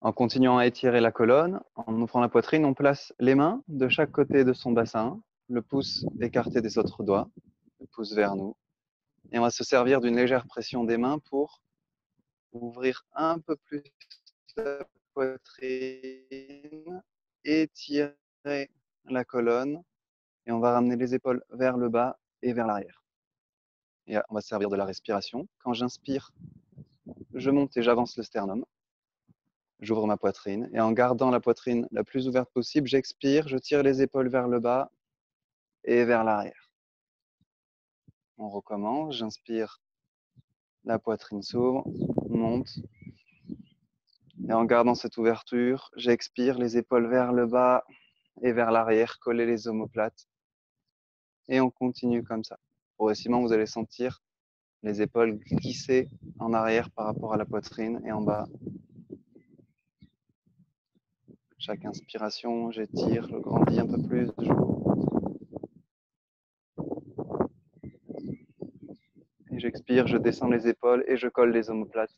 En continuant à étirer la colonne, en ouvrant la poitrine, on place les mains de chaque côté de son bassin, le pouce écarté des autres doigts, le pouce vers nous. Et on va se servir d'une légère pression des mains pour ouvrir un peu plus la poitrine, étirer la colonne et on va ramener les épaules vers le bas et vers l'arrière. Et on va se servir de la respiration. Quand j'inspire, je monte et j'avance le sternum. J'ouvre ma poitrine et en gardant la poitrine la plus ouverte possible, j'expire, je tire les épaules vers le bas et vers l'arrière. On recommence, j'inspire, la poitrine s'ouvre, monte. Et en gardant cette ouverture, j'expire, les épaules vers le bas et vers l'arrière, coller les omoplates. Et on continue comme ça. Progressivement, vous allez sentir les épaules glisser en arrière par rapport à la poitrine et en bas. Chaque inspiration, j'étire, je grandis un peu plus. Et j'expire, je descends les épaules et je colle les omoplates.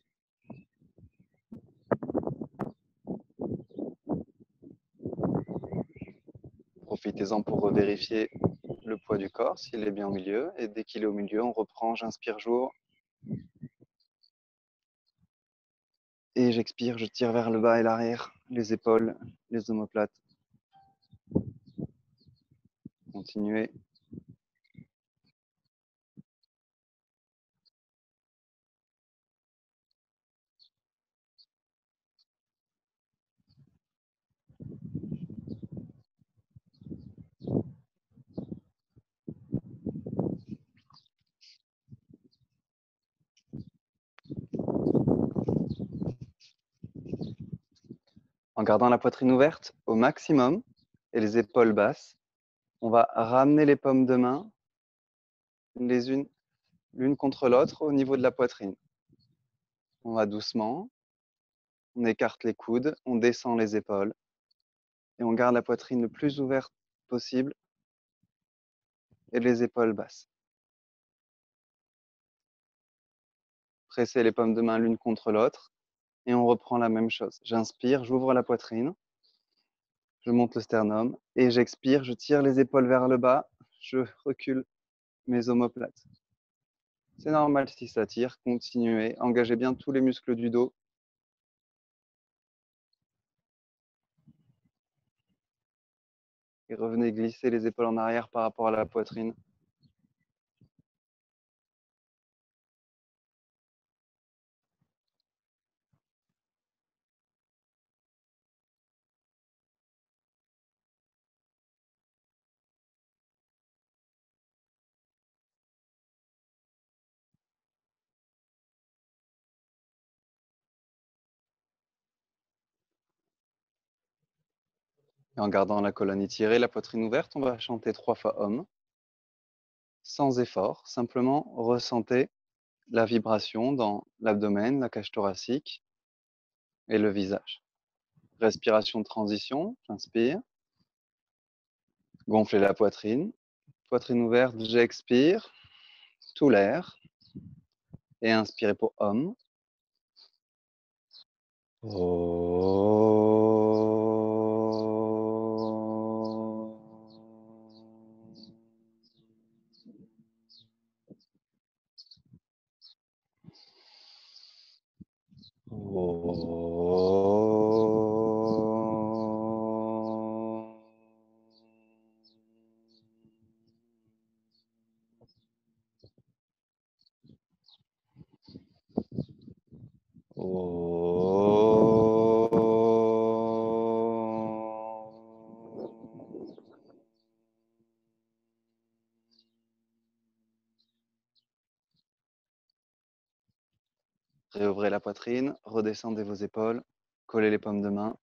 Profitez-en pour vérifier le poids du corps, s'il est bien au milieu. Et dès qu'il est au milieu, on reprend, j'inspire, j'ouvre. Et j'expire, je tire vers le bas et l'arrière, les épaules, les omoplates. Continuez. En gardant la poitrine ouverte au maximum et les épaules basses, on va ramener les paumes de main les unes l'une contre l'autre au niveau de la poitrine. On va doucement, on écarte les coudes, on descend les épaules et on garde la poitrine le plus ouverte possible et les épaules basses. Pressez les paumes de main l'une contre l'autre et on reprend la même chose. J'inspire, j'ouvre la poitrine, je monte le sternum et j'expire, je tire les épaules vers le bas, je recule mes omoplates. C'est normal si ça tire, continuez, engagez bien tous les muscles du dos. Et revenez glisser les épaules en arrière par rapport à la poitrine. Et en gardant la colonne étirée, la poitrine ouverte, on va chanter 3 fois Om, sans effort. Simplement, ressentez la vibration dans l'abdomen, la cage thoracique et le visage. Respiration de transition, j'inspire. Gonflez la poitrine. Poitrine ouverte, j'expire. Tout l'air. Et inspirez pour Om. Réouvrez la poitrine, redescendez vos épaules, collez les paumes de main.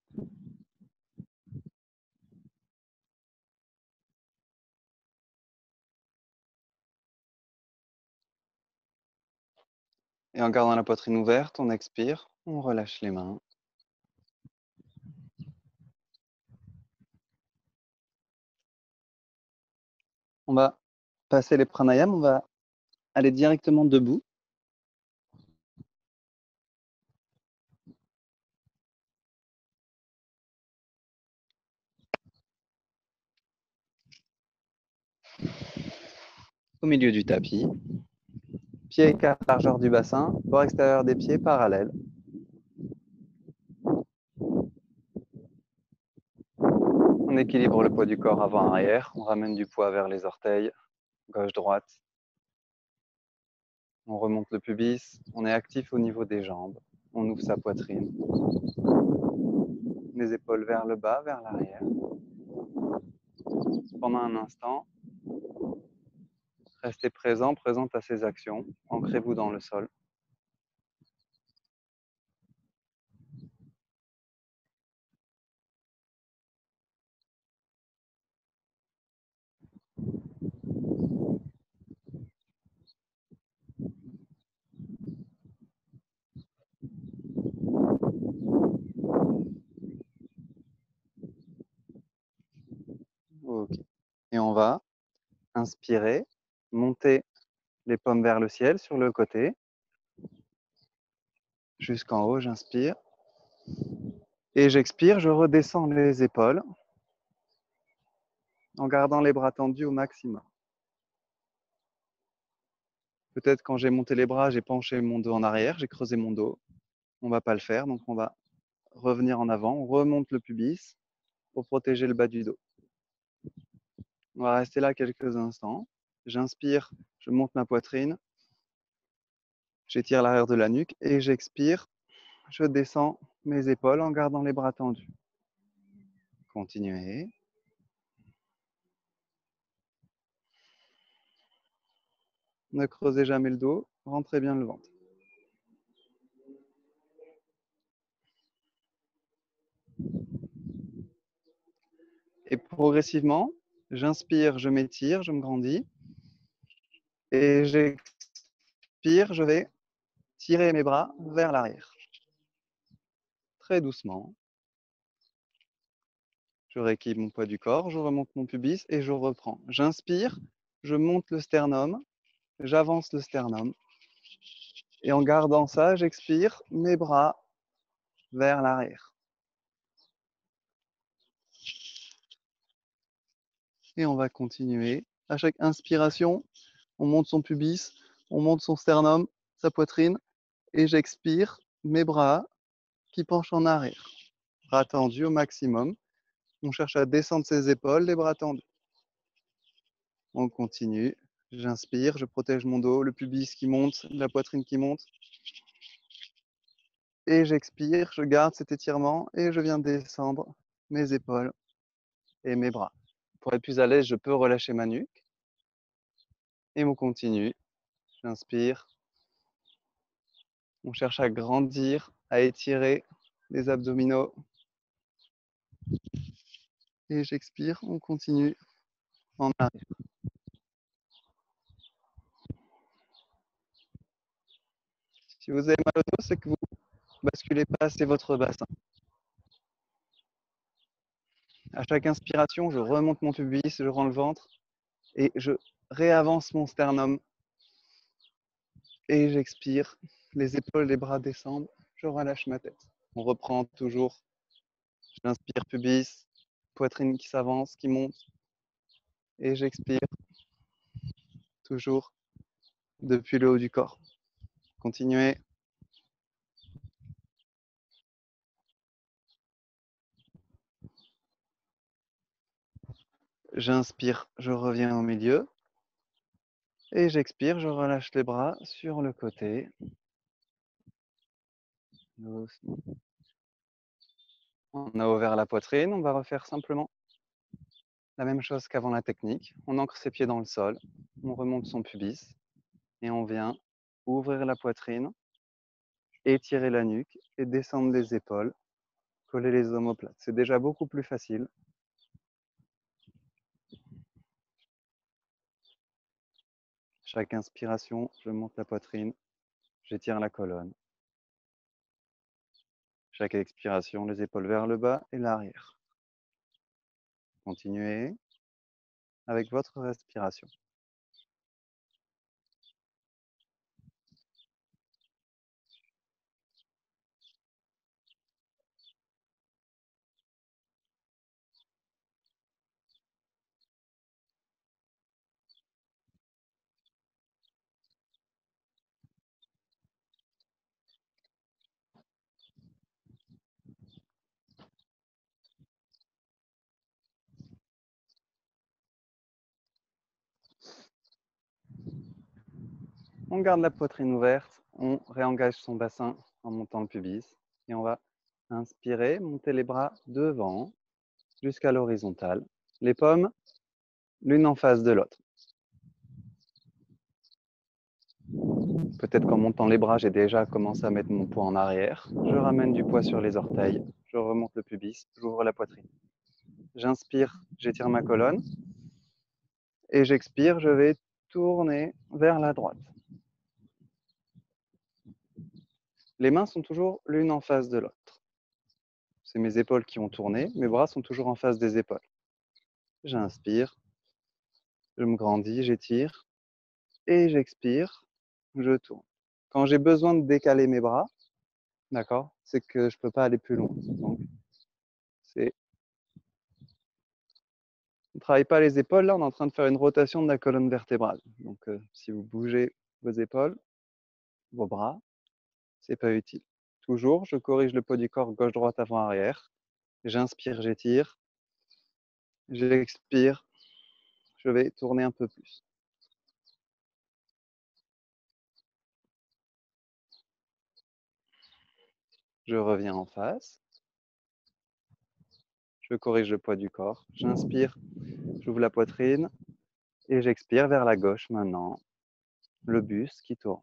Et en gardant la poitrine ouverte, on expire, on relâche les mains. On va passer les pranayams, on va aller directement debout. Au milieu du tapis. Pieds écarts largeur du bassin, bord extérieur des pieds parallèles. On équilibre le poids du corps avant-arrière. On ramène du poids vers les orteils, gauche-droite. On remonte le pubis. On est actif au niveau des jambes. On ouvre sa poitrine. Les épaules vers le bas, vers l'arrière. Pendant un instant, restez présent, présente à ces actions. Ancrez-vous dans le sol. Ok. Et on va inspirer, monter les paumes vers le ciel sur le côté. Jusqu'en haut, j'inspire. Et j'expire, je redescends les épaules en gardant les bras tendus au maximum. Peut-être quand j'ai monté les bras, j'ai penché mon dos en arrière, j'ai creusé mon dos. On ne va pas le faire, donc on va revenir en avant. On remonte le pubis pour protéger le bas du dos. On va rester là quelques instants. J'inspire, je monte ma poitrine. J'étire l'arrière de la nuque et j'expire. Je descends mes épaules en gardant les bras tendus. Continuez. Ne creusez jamais le dos, rentrez bien le ventre. Et progressivement, j'inspire, je m'étire, je me grandis. Et j'expire, je vais tirer mes bras vers l'arrière. Très doucement. Je rééquilibre mon poids du corps, je remonte mon pubis et je reprends. J'inspire, je monte le sternum, j'avance le sternum. Et en gardant ça, j'expire, mes bras vers l'arrière. Et on va continuer. À chaque inspiration, on monte son pubis, on monte son sternum, sa poitrine, et j'expire, mes bras qui penchent en arrière. Bras tendus au maximum. On cherche à descendre ses épaules, les bras tendus. On continue. J'inspire, je protège mon dos, le pubis qui monte, la poitrine qui monte. Et j'expire, je garde cet étirement et je viens descendre mes épaules et mes bras. Pour être plus à l'aise, je peux relâcher ma nuque. Et on continue. J'inspire. On cherche à grandir, à étirer les abdominaux. Et j'expire, on continue en arrière. Si vous avez mal au dos, c'est que vous basculez pas assez votre bassin. À chaque inspiration, je remonte mon pubis, je rends le ventre et je réavance mon sternum. Et j'expire, les épaules, les bras descendent, je relâche ma tête. On reprend toujours. J'inspire pubis, poitrine qui s'avance, qui monte. Et j'expire toujours depuis le haut du corps. Continuez. J'inspire, je reviens au milieu. Et j'expire, je relâche les bras sur le côté. Doucement. On a ouvert la poitrine, on va refaire simplement la même chose qu'avant la technique. On ancre ses pieds dans le sol, on remonte son pubis et on vient ouvrir la poitrine, étirer la nuque et descendre les épaules, coller les omoplates. C'est déjà beaucoup plus facile. Chaque inspiration, je monte la poitrine, j'étire la colonne. Chaque expiration, les épaules vers le bas et l'arrière. Continuez avec votre respiration. On garde la poitrine ouverte, on réengage son bassin en montant le pubis et on va inspirer, monter les bras devant jusqu'à l'horizontale. Les paumes l'une en face de l'autre. Peut-être qu'en montant les bras, j'ai déjà commencé à mettre mon poids en arrière. Je ramène du poids sur les orteils, je remonte le pubis, j'ouvre la poitrine. J'inspire, j'étire ma colonne et j'expire, je vais tourner vers la droite. Les mains sont toujours l'une en face de l'autre. C'est mes épaules qui ont tourné, mes bras sont toujours en face des épaules. J'inspire, je me grandis, j'étire et j'expire, je tourne. Quand j'ai besoin de décaler mes bras, d'accord, c'est que je ne peux pas aller plus loin. Donc, c'est on ne travaille pas les épaules, là, on est en train de faire une rotation de la colonne vertébrale. Donc, si vous bougez vos épaules, vos bras, c'est pas utile. Toujours, je corrige le poids du corps gauche, droite, avant, arrière. J'inspire, j'étire. J'expire, je vais tourner un peu plus. Je reviens en face. Je corrige le poids du corps. J'inspire, j'ouvre la poitrine et j'expire vers la gauche maintenant. Le buste qui tourne.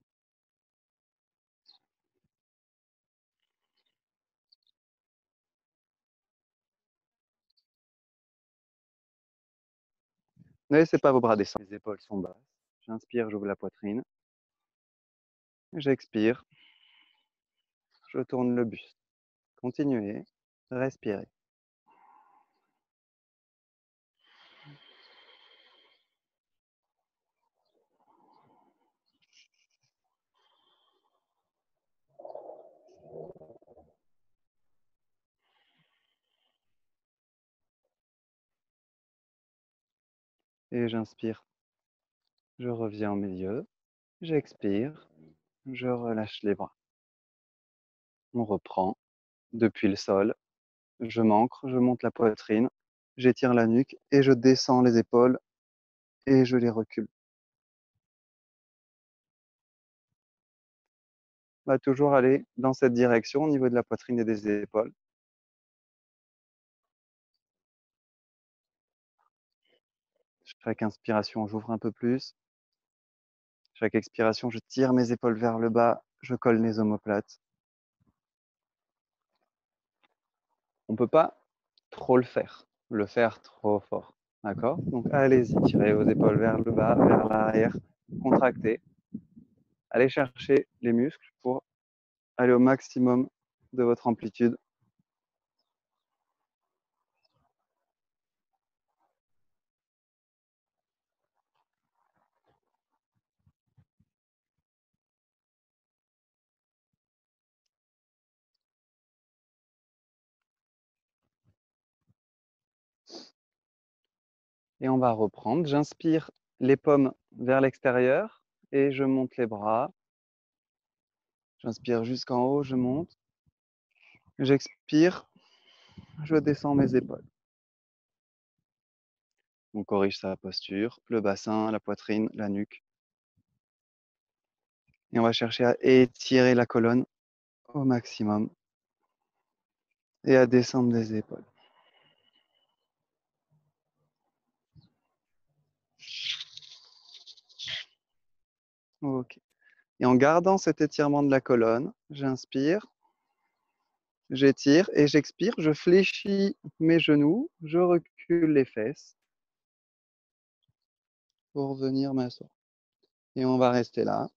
Ne laissez pas vos bras descendre. Les épaules sont basses. J'inspire, j'ouvre la poitrine. J'expire, je tourne le buste. Continuez, respirez. Et j'inspire, je reviens au milieu. J'expire, je relâche les bras. On reprend depuis le sol. Je m'ancre, je monte la poitrine, j'étire la nuque et je descends les épaules et je les recule. On va toujours aller dans cette direction au niveau de la poitrine et des épaules. Chaque inspiration, j'ouvre un peu plus. Chaque expiration, je tire mes épaules vers le bas, je colle les omoplates. On ne peut pas trop le faire trop fort. D'accord? Donc allez-y, tirez vos épaules vers le bas, vers l'arrière, contractez. Allez chercher les muscles pour aller au maximum de votre amplitude. Et on va reprendre. J'inspire les paumes vers l'extérieur et je monte les bras. J'inspire jusqu'en haut, je monte. J'expire, je descends mes épaules. On corrige sa posture, le bassin, la poitrine, la nuque. Et on va chercher à étirer la colonne au maximum et à descendre les épaules. Ok. Et en gardant cet étirement de la colonne, j'inspire, j'étire et j'expire. Je fléchis mes genoux, je recule les fesses pour venir m'asseoir. Et on va rester là.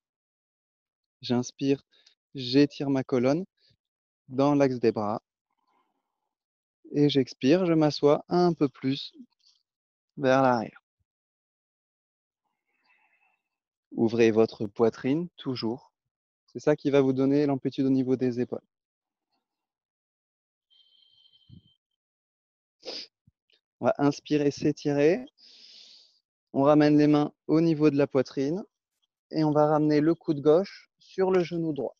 J'inspire, j'étire ma colonne dans l'axe des bras. Et j'expire, je m'assois un peu plus vers l'arrière. Ouvrez votre poitrine toujours. C'est ça qui va vous donner l'amplitude au niveau des épaules. On va inspirer, s'étirer. On ramène les mains au niveau de la poitrine et on va ramener le coude gauche sur le genou droit.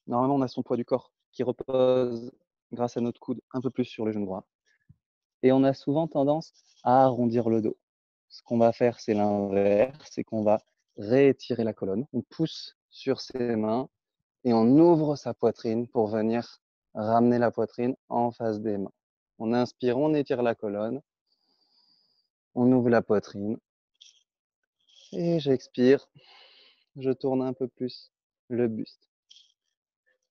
Normalement, on a son poids du corps qui repose grâce à notre coude un peu plus sur le genou droit. Et on a souvent tendance à arrondir le dos. Ce qu'on va faire, c'est l'inverse, c'est qu'on va réétirer la colonne. On pousse sur ses mains et on ouvre sa poitrine pour venir ramener la poitrine en face des mains. On inspire, on étire la colonne, on ouvre la poitrine et j'expire, je tourne un peu plus le buste.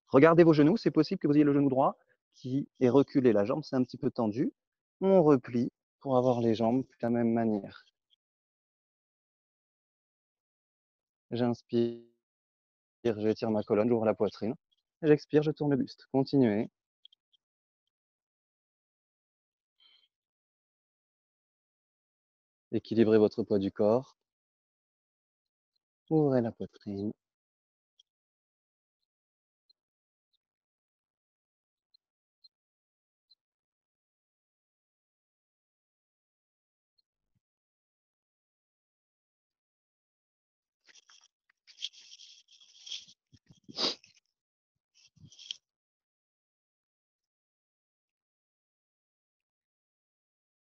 Regardez vos genoux, c'est possible que vous ayez le genou droit qui est reculé, la jambe c'est un petit peu tendu. On replie pour avoir les jambes de la même manière. J'inspire, j'étire ma colonne, j'ouvre la poitrine. J'expire, je tourne le buste. Continuez. Équilibrez votre poids du corps. Ouvrez la poitrine.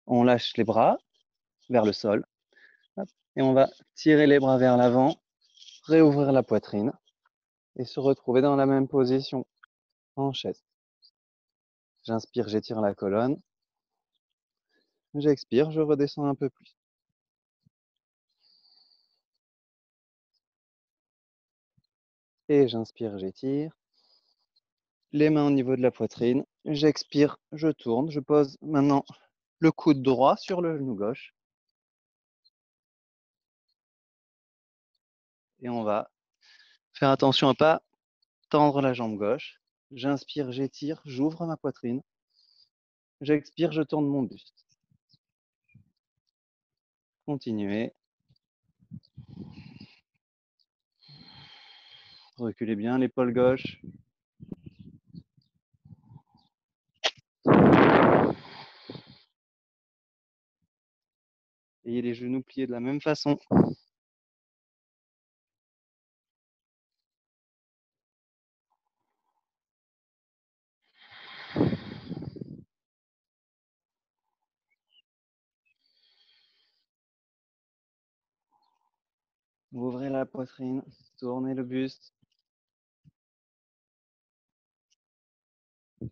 On lâche les bras vers le sol. Et on va tirer les bras vers l'avant, réouvrir la poitrine et se retrouver dans la même position en chaise. J'inspire, j'étire la colonne. J'expire, je redescends un peu plus. Et j'inspire, j'étire. Les mains au niveau de la poitrine. J'expire, je tourne. Je pose maintenant le coude droit sur le genou gauche. Et on va faire attention à ne pas tendre la jambe gauche. J'inspire, j'étire, j'ouvre ma poitrine. J'expire, je tourne mon buste. Continuez. Reculez bien l'épaule gauche. Ayez les genoux pliés de la même façon. Ouvrez la poitrine, tournez le buste.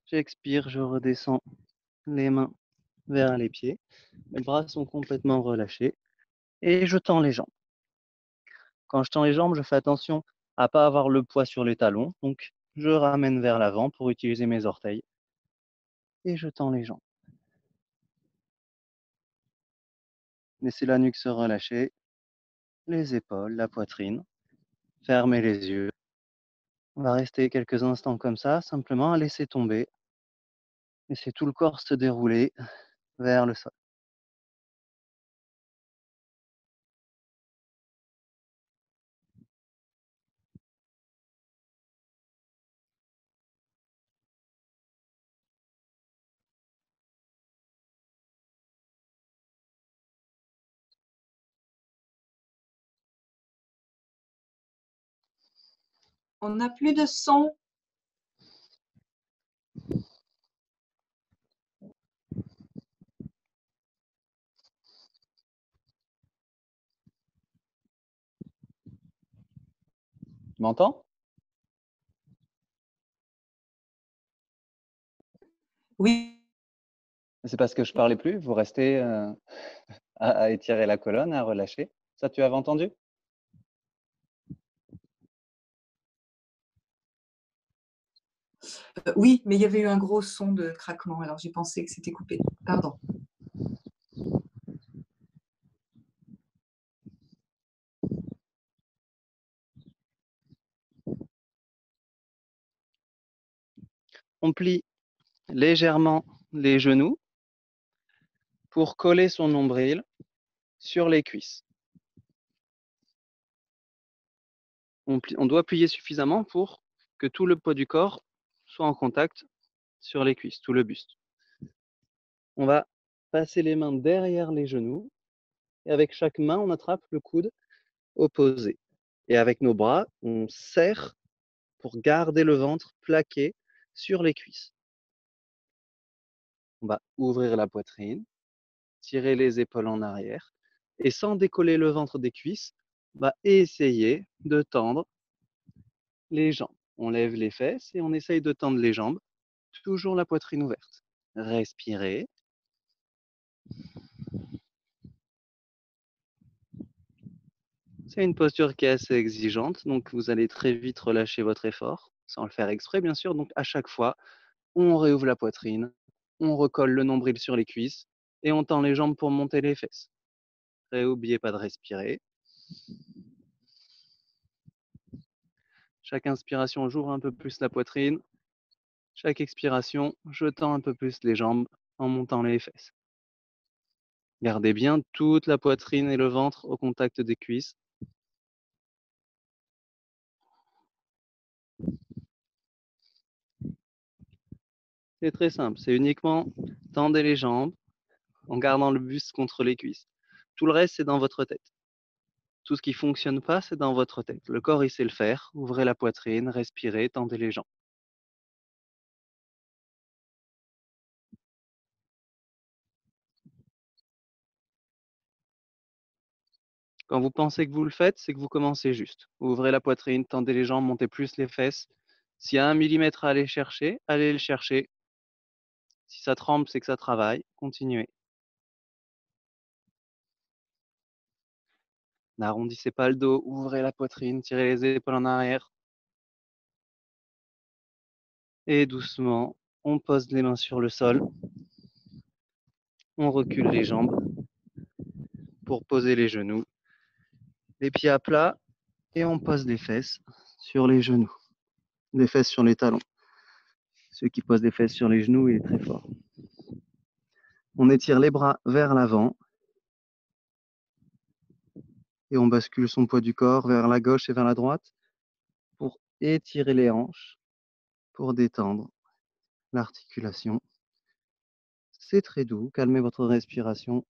J'expire, je redescends les mains vers les pieds. Les bras sont complètement relâchés et je tends les jambes. Quand je tends les jambes, je fais attention à ne pas avoir le poids sur les talons. Donc, je ramène vers l'avant pour utiliser mes orteils et je tends les jambes. Laissez la nuque se relâcher, les épaules, la poitrine. Fermez les yeux. On va rester quelques instants comme ça, simplement à laisser tomber. Laissez tout le corps se dérouler vers le sol. On n'a plus de son. Tu m'entends? Oui. C'est parce que je parlais plus, vous restez à étirer la colonne, à relâcher. Ça, tu avais entendu? Oui, mais il y avait eu un gros son de craquement, alors j'ai pensé que c'était coupé. Pardon. On plie légèrement les genoux pour coller son nombril sur les cuisses. On doit plier suffisamment pour que tout le poids du corps soit en contact sur les cuisses, tout le buste. On va passer les mains derrière les genoux et avec chaque main, on attrape le coude opposé. Et avec nos bras, on serre pour garder le ventre plaqué sur les cuisses. On va ouvrir la poitrine, tirer les épaules en arrière et sans décoller le ventre des cuisses, on va essayer de tendre les jambes. On lève les fesses et on essaye de tendre les jambes, toujours la poitrine ouverte. Respirez. C'est une posture qui est assez exigeante, donc vous allez très vite relâcher votre effort, sans le faire exprès bien sûr. Donc à chaque fois, on réouvre la poitrine, on recolle le nombril sur les cuisses et on tend les jambes pour monter les fesses. N'oubliez pas de respirer. Chaque inspiration, j'ouvre un peu plus la poitrine. Chaque expiration, je tends un peu plus les jambes en montant les fesses. Gardez bien toute la poitrine et le ventre au contact des cuisses. C'est très simple, c'est uniquement tendez les jambes en gardant le buste contre les cuisses. Tout le reste, c'est dans votre tête. Tout ce qui ne fonctionne pas, c'est dans votre tête. Le corps, il sait le faire. Ouvrez la poitrine, respirez, tendez les jambes. Quand vous pensez que vous le faites, c'est que vous commencez juste. Ouvrez la poitrine, tendez les jambes, montez plus les fesses. S'il y a 1 millimètre à aller chercher, allez le chercher. Si ça tremble, c'est que ça travaille. Continuez. N'arrondissez pas le dos, ouvrez la poitrine, tirez les épaules en arrière. Et doucement, on pose les mains sur le sol. On recule les jambes pour poser les genoux. Les pieds à plat et on pose les fesses sur les genoux. Les fesses sur les talons. Celui qui pose les fesses sur les genoux, il est très fort. On étire les bras vers l'avant et on bascule son poids du corps vers la gauche et vers la droite pour étirer les hanches, pour détendre l'articulation. C'est très doux, calmez votre respiration.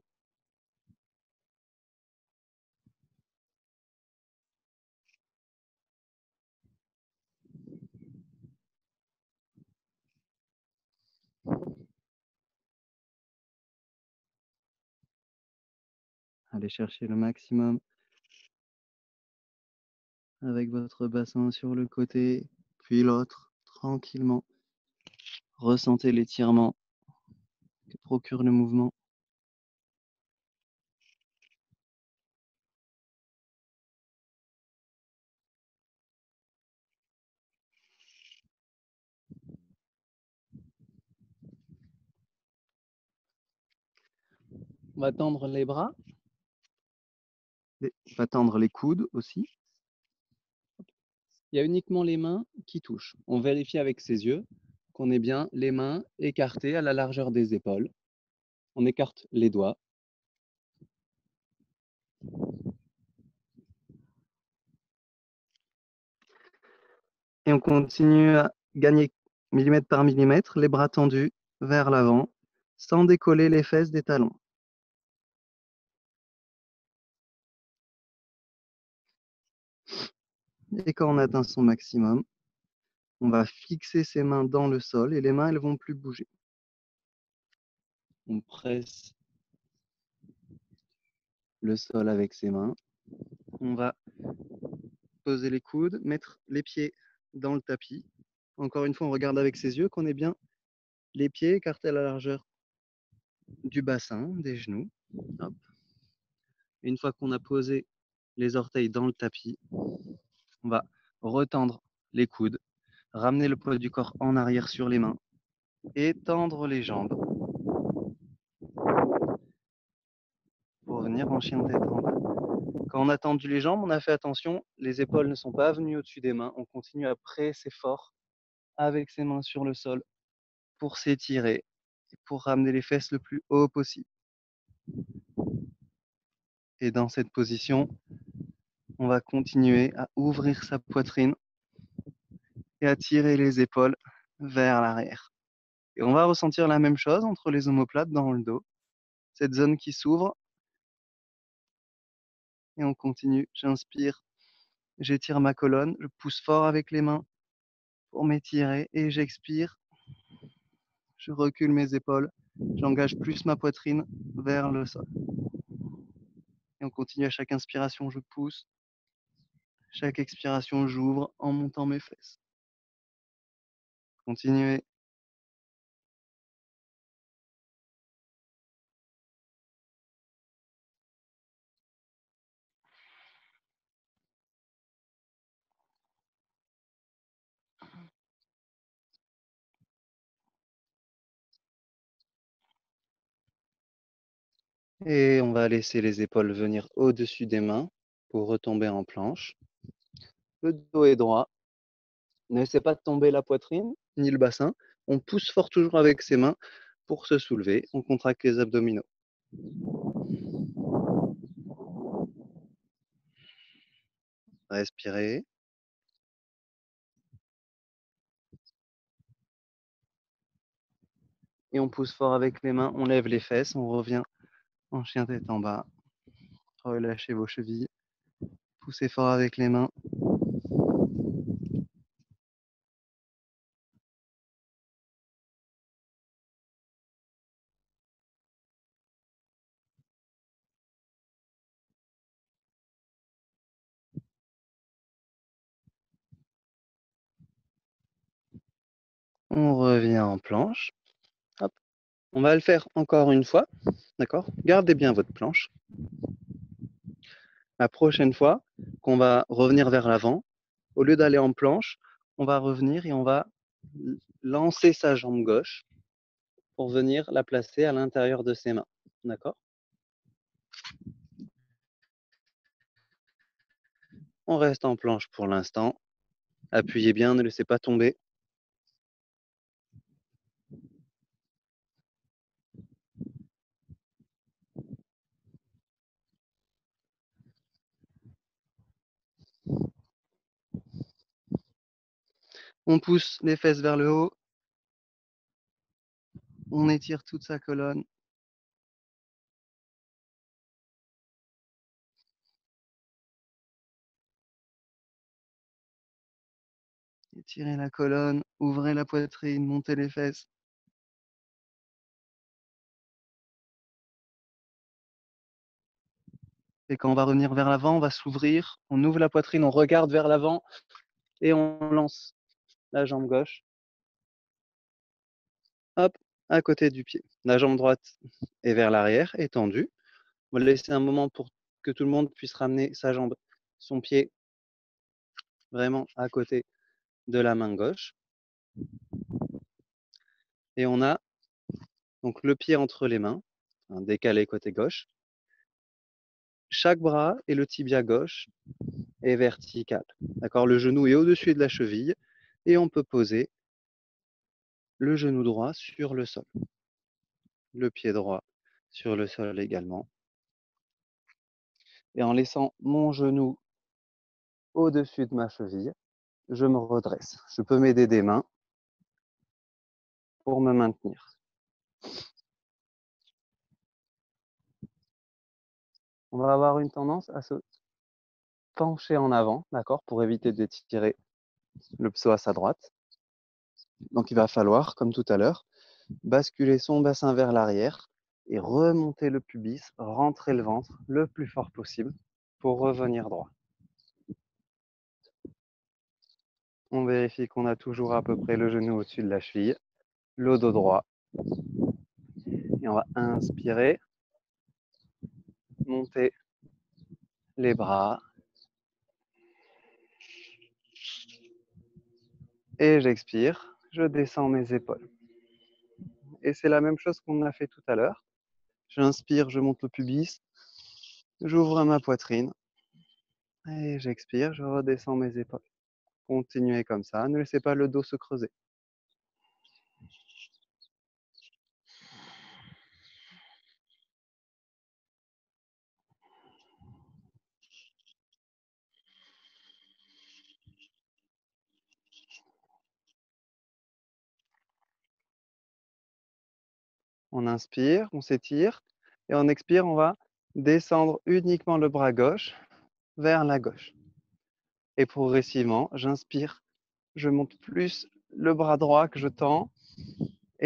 Allez chercher le maximum avec votre bassin sur le côté, puis l'autre, tranquillement. Ressentez l'étirement que procure le mouvement. On va tendre les bras. On va tendre les coudes aussi. Il y a uniquement les mains qui touchent. On vérifie avec ses yeux qu'on ait bien les mains écartées à la largeur des épaules. On écarte les doigts. Et on continue à gagner millimètre par millimètre, les bras tendus vers l'avant, sans décoller les fesses des talons. Et quand on atteint son maximum, on va fixer ses mains dans le sol et les mains, elles vont plus bouger. On presse le sol avec ses mains. On va poser les coudes, mettre les pieds dans le tapis. Encore une fois, on regarde avec ses yeux qu'on ait bien les pieds écartés à la largeur du bassin, des genoux. Hop. Une fois qu'on a posé les orteils dans le tapis, on va retendre les coudes, ramener le poids du corps en arrière sur les mains et tendre les jambes pour venir en chien de tête en bas. Quand on a tendu les jambes, on a fait attention, les épaules ne sont pas venues au-dessus des mains. On continue à presser fort avec ses mains sur le sol pour s'étirer et pour ramener les fesses le plus haut possible. Et dans cette position, on va continuer à ouvrir sa poitrine et à tirer les épaules vers l'arrière. Et on va ressentir la même chose entre les omoplates dans le dos, cette zone qui s'ouvre. Et on continue. J'inspire, j'étire ma colonne, je pousse fort avec les mains pour m'étirer et j'expire. Je recule mes épaules J'engage plus ma poitrine vers le sol. Et on continue à chaque inspiration, je pousse. Chaque expiration, j'ouvre en montant mes fesses. Continuez. Et on va laisser les épaules venir au-dessus des mains pour retomber en planche. Le dos est droit. Ne laissez pas tomber la poitrine ni le bassin. On pousse fort toujours avec ses mains pour se soulever. On contracte les abdominaux. Respirez. Et on pousse fort avec les mains. On lève les fesses. On revient en chien tête en bas. Relâchez vos chevilles. Poussez fort avec les mains. On revient en planche. Hop. On va le faire encore une fois. D'accord? Gardez bien votre planche. La prochaine fois qu'on va revenir vers l'avant, au lieu d'aller en planche, on va revenir et on va lancer sa jambe gauche pour venir la placer à l'intérieur de ses mains. D'accord? On reste en planche pour l'instant. Appuyez bien, ne laissez pas tomber. On pousse les fesses vers le haut. On étire toute sa colonne. Étirez la colonne, ouvrez la poitrine, montez les fesses. Et quand on va revenir vers l'avant, on va s'ouvrir, on ouvre la poitrine, on regarde vers l'avant et on lance la jambe gauche. Hop, à côté du pied. La jambe droite est vers l'arrière, étendue. On va laisser un moment pour que tout le monde puisse ramener sa jambe, son pied vraiment à côté de la main gauche. Et on a donc le pied entre les mains, décalé côté gauche. Chaque bras et le tibia gauche est vertical. D'accord? Le genou est au-dessus de la cheville et on peut poser le genou droit sur le sol. Le pied droit sur le sol également. Et en laissant mon genou au-dessus de ma cheville, je me redresse. Je peux m'aider des mains pour me maintenir. On va avoir une tendance à se pencher en avant, d'accord, pour éviter d'étirer le psoas à droite. Donc il va falloir, comme tout à l'heure, basculer son bassin vers l'arrière et remonter le pubis, rentrer le ventre le plus fort possible pour revenir droit. On vérifie qu'on a toujours à peu près le genou au-dessus de la cheville, le dos droit. Et on va inspirer, monter les bras. Et j'expire, je descends mes épaules. Et c'est la même chose qu'on a fait tout à l'heure. J'inspire, je monte le pubis, j'ouvre ma poitrine. Et j'expire, je redescends mes épaules. Continuez comme ça, ne laissez pas le dos se creuser. On inspire, on s'étire. Et on expire, on va descendre uniquement le bras gauche vers la gauche. Et progressivement, j'inspire, je monte plus le bras droit que je tends.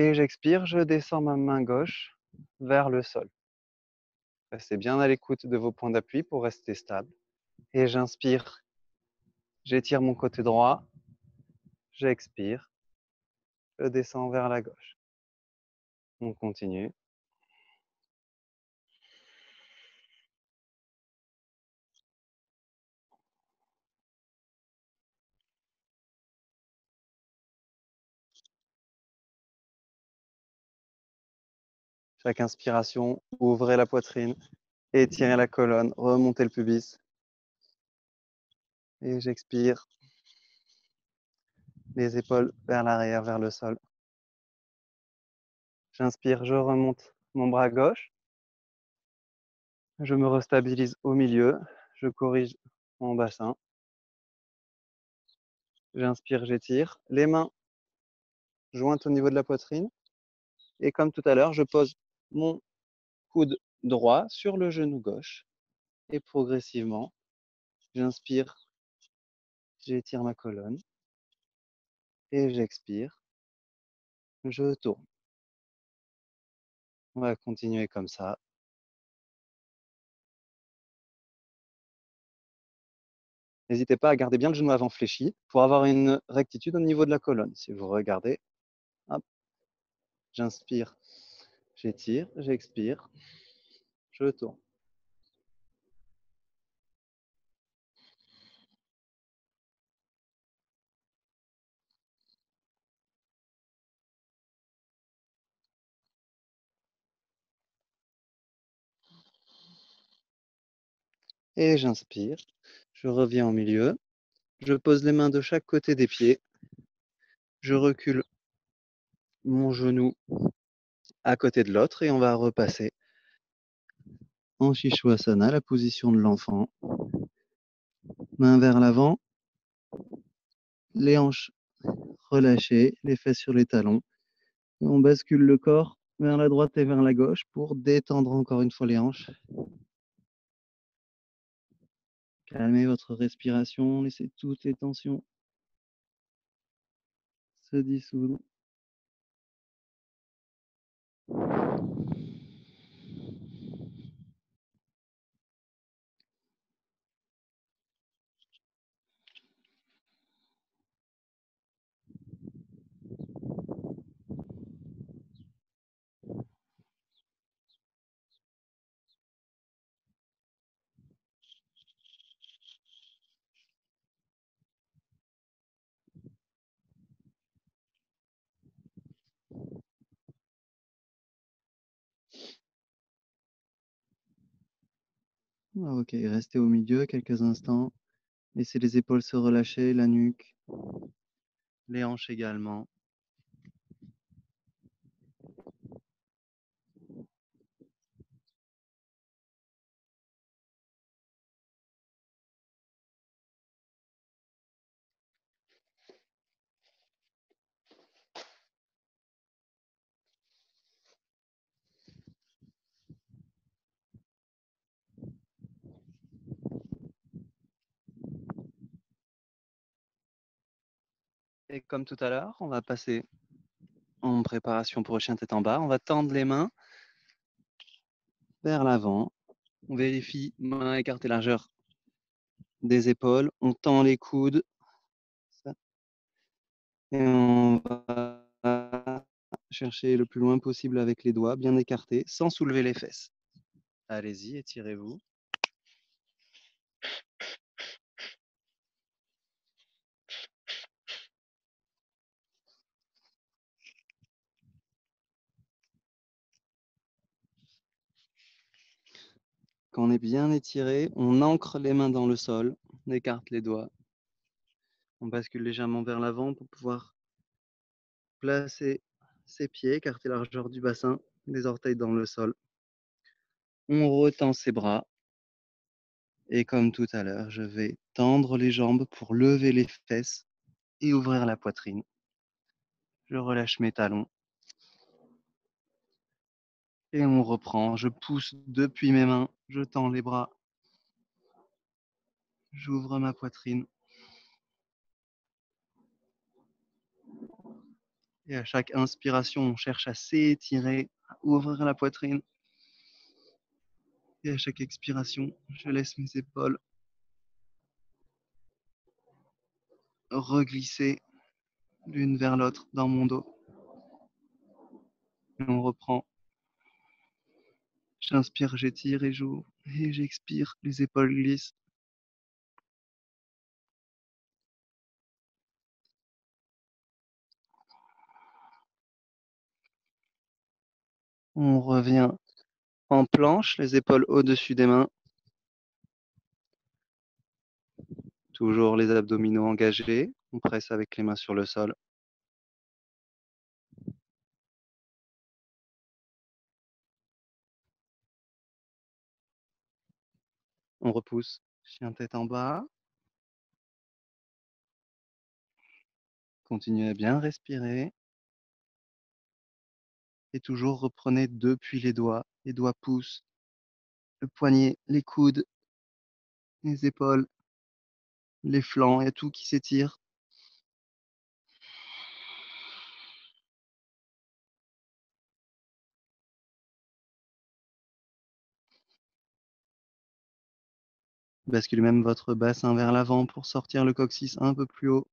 Et j'expire, je descends ma main gauche vers le sol. Restez bien à l'écoute de vos points d'appui pour rester stable. Et j'inspire, j'étire mon côté droit, j'expire, je descends vers la gauche. On continue. Chaque inspiration, ouvrez la poitrine, étirez la colonne, remontez le pubis. Et j'expire, les épaules vers l'arrière, vers le sol. J'inspire, je remonte mon bras gauche. Je me restabilise au milieu. Je corrige mon bassin. J'inspire, j'étire. Les mains jointes au niveau de la poitrine. Et comme tout à l'heure, je pose mon coude droit sur le genou gauche. Et progressivement, j'inspire, j'étire ma colonne. Et j'expire, je tourne. On va continuer comme ça. N'hésitez pas à garder bien le genou avant fléchi pour avoir une rectitude au niveau de la colonne. Si vous regardez, hop, j'inspire, j'étire, j'expire, je tourne. Et j'inspire, je reviens au milieu, je pose les mains de chaque côté des pieds, je recule mon genou à côté de l'autre et on va repasser en Shishwasana, la position de l'enfant. Main vers l'avant, les hanches relâchées, les fesses sur les talons. Et on bascule le corps vers la droite et vers la gauche pour détendre encore une fois les hanches. Calmez votre respiration, laissez toutes les tensions se dissoudre. Ah, ok, restez au milieu quelques instants. Laissez les épaules se relâcher, la nuque, les hanches également. Et comme tout à l'heure, on va passer en préparation pour le chien tête en bas. On va tendre les mains vers l'avant. On vérifie main écartée largeur des épaules. On tend les coudes. Et on va chercher le plus loin possible avec les doigts, bien écartés, sans soulever les fesses. Allez-y, étirez-vous. Quand on est bien étiré, on ancre les mains dans le sol, on écarte les doigts. On bascule légèrement vers l'avant pour pouvoir placer ses pieds, écarter la largeur du bassin, les orteils dans le sol. On retend ses bras. Et comme tout à l'heure, je vais tendre les jambes pour lever les fesses et ouvrir la poitrine. Je relâche mes talons. Et on reprend. Je pousse depuis mes mains. Je tends les bras. J'ouvre ma poitrine. Et à chaque inspiration, on cherche à s'étirer, à ouvrir la poitrine. Et à chaque expiration, je laisse mes épaules reglisser l'une vers l'autre dans mon dos. Et on reprend. J'inspire, j'étire et j'ouvre. Et j'expire, les épaules glissent. On revient en planche, les épaules au-dessus des mains. Toujours les abdominaux engagés. On presse avec les mains sur le sol. On repousse. Chien tête en bas. Continuez à bien respirer. Et toujours reprenez depuis les doigts. Les doigts poussent. Le poignet, les coudes, les épaules, les flancs. Il y a tout qui s'étire. Basculez même votre bassin vers l'avant pour sortir le coccyx un peu plus haut.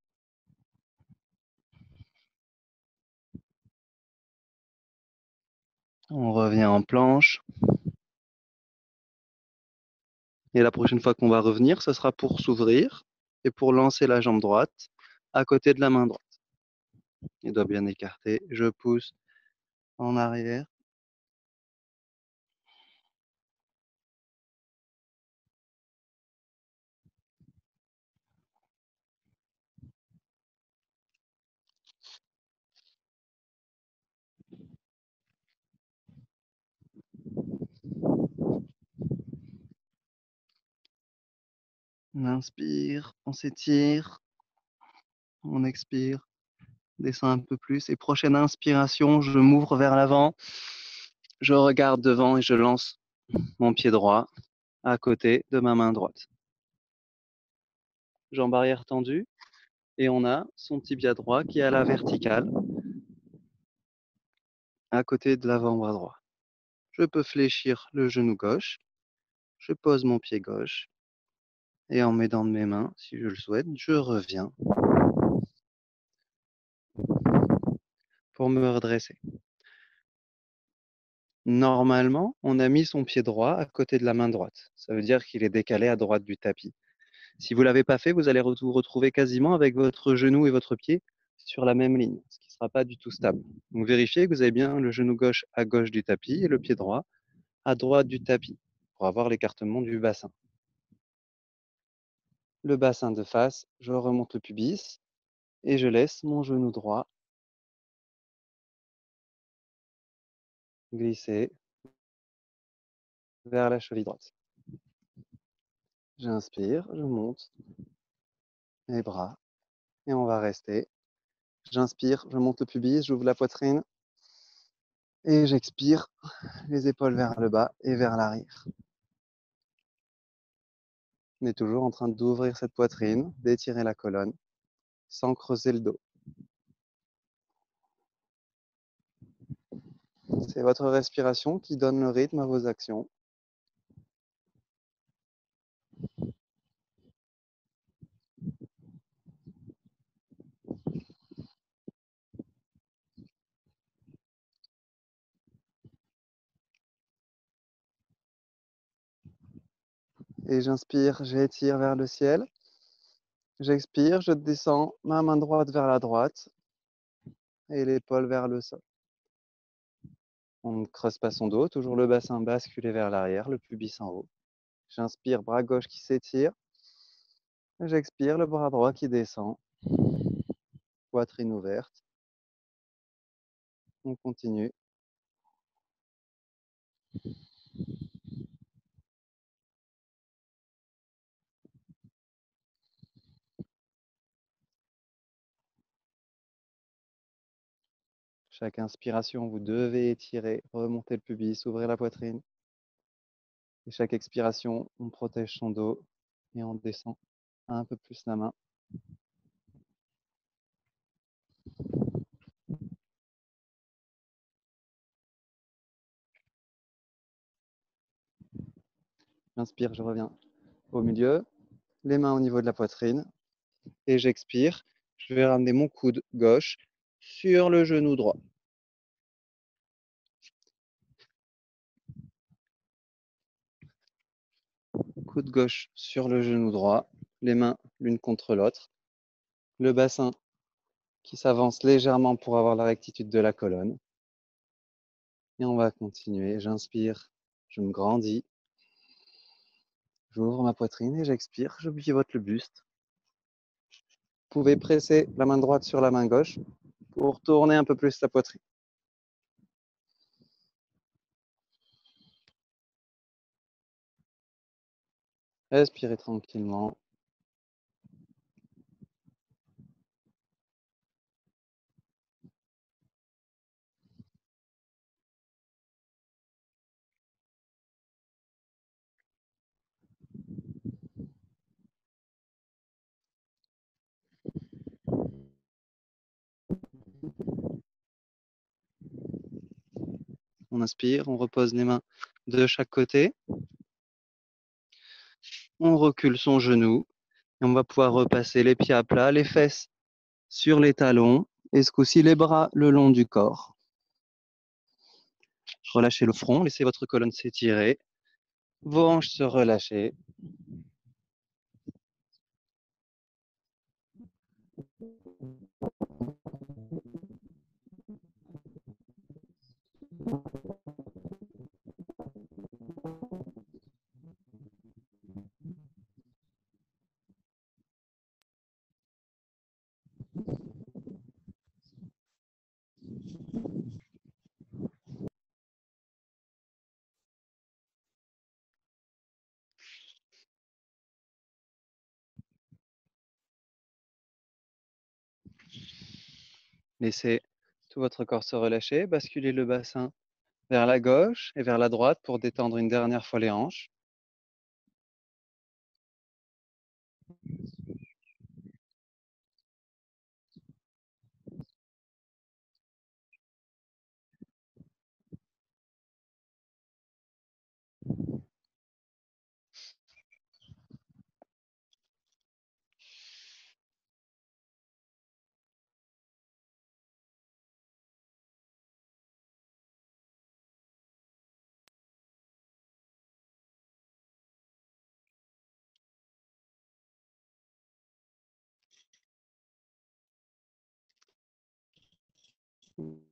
On revient en planche. Et la prochaine fois qu'on va revenir, ce sera pour s'ouvrir et pour lancer la jambe droite à côté de la main droite. Il doit bien écarter. Je pousse en arrière. On inspire, on s'étire, on expire, descend un peu plus. Et prochaine inspiration, je m'ouvre vers l'avant, je regarde devant et je lance mon pied droit à côté de ma main droite. Jambe arrière tendue et on a son tibia droit qui est à la verticale à côté de l'avant-bras droit. Je peux fléchir le genou gauche, je pose mon pied gauche et en m'aidant de mes mains, si je le souhaite, je reviens pour me redresser. Normalement, on a mis son pied droit à côté de la main droite. Ça veut dire qu'il est décalé à droite du tapis. Si vous ne l'avez pas fait, vous allez vous retrouver quasiment avec votre genou et votre pied sur la même ligne, ce qui ne sera pas du tout stable. Donc vérifiez que vous avez bien le genou gauche à gauche du tapis et le pied droit à droite du tapis pour avoir l'écartement du bassin. Le bassin de face, je remonte le pubis et je laisse mon genou droit glisser vers la cheville droite. J'inspire, je monte les bras et on va rester. J'inspire, je monte le pubis, j'ouvre la poitrine et j'expire, les épaules vers le bas et vers l'arrière. On est toujours en train d'ouvrir cette poitrine, d'étirer la colonne sans creuser le dos. C'est votre respiration qui donne le rythme à vos actions. Et j'inspire, j'étire vers le ciel. J'expire, je descends, ma main droite vers la droite et l'épaule vers le sol. On ne creuse pas son dos, toujours le bassin basculé vers l'arrière, le pubis en haut. J'inspire, bras gauche qui s'étire. J'expire, le bras droit qui descend, poitrine ouverte. On continue. Chaque inspiration, vous devez étirer, remonter le pubis, ouvrir la poitrine. Et chaque expiration, on protège son dos et on descend un peu plus la main. J'inspire, je reviens au milieu, les mains au niveau de la poitrine. Et j'expire. Je vais ramener mon coude gauche sur le genou droit. Coude gauche sur le genou droit, les mains l'une contre l'autre. Le bassin qui s'avance légèrement pour avoir la rectitude de la colonne. Et on va continuer. J'inspire, je me grandis. J'ouvre ma poitrine et j'expire, je pivote le buste. Vous pouvez presser la main droite sur la main gauche pour tourner un peu plus la poitrine. Respirez tranquillement. On inspire, on repose les mains de chaque côté. On recule son genou et on va pouvoir repasser les pieds à plat, les fesses sur les talons et ce coup-ci les bras le long du corps. Relâchez le front, laissez votre colonne s'étirer, vos hanches se relâcher. Laissez tout votre corps se relâcher, basculez le bassin vers la gauche et vers la droite pour détendre une dernière fois les hanches.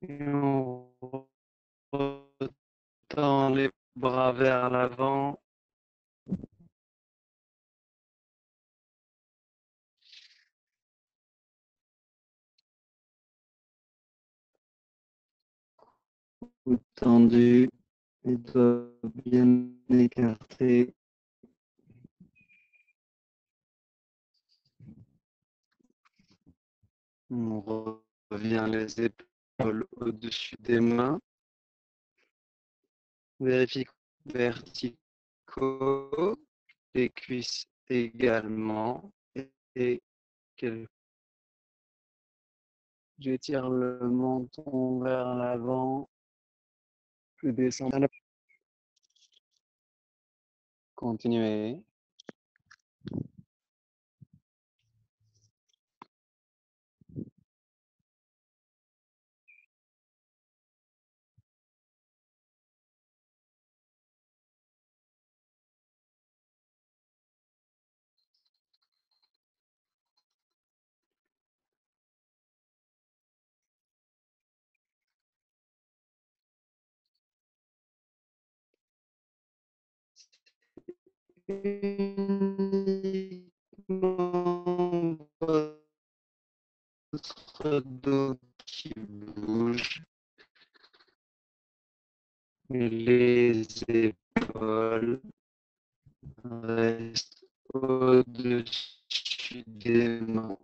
Et on retend les bras vers l'avant. Tendu, les doigts bien écartés. On revient les épaules au-dessus des mains. Vérifiez verticaux, les cuisses également. Et j'étire le menton vers l'avant. Je descends. Continuez. Votre dos qui bouge. Et les épaules restent au-dessus des mains.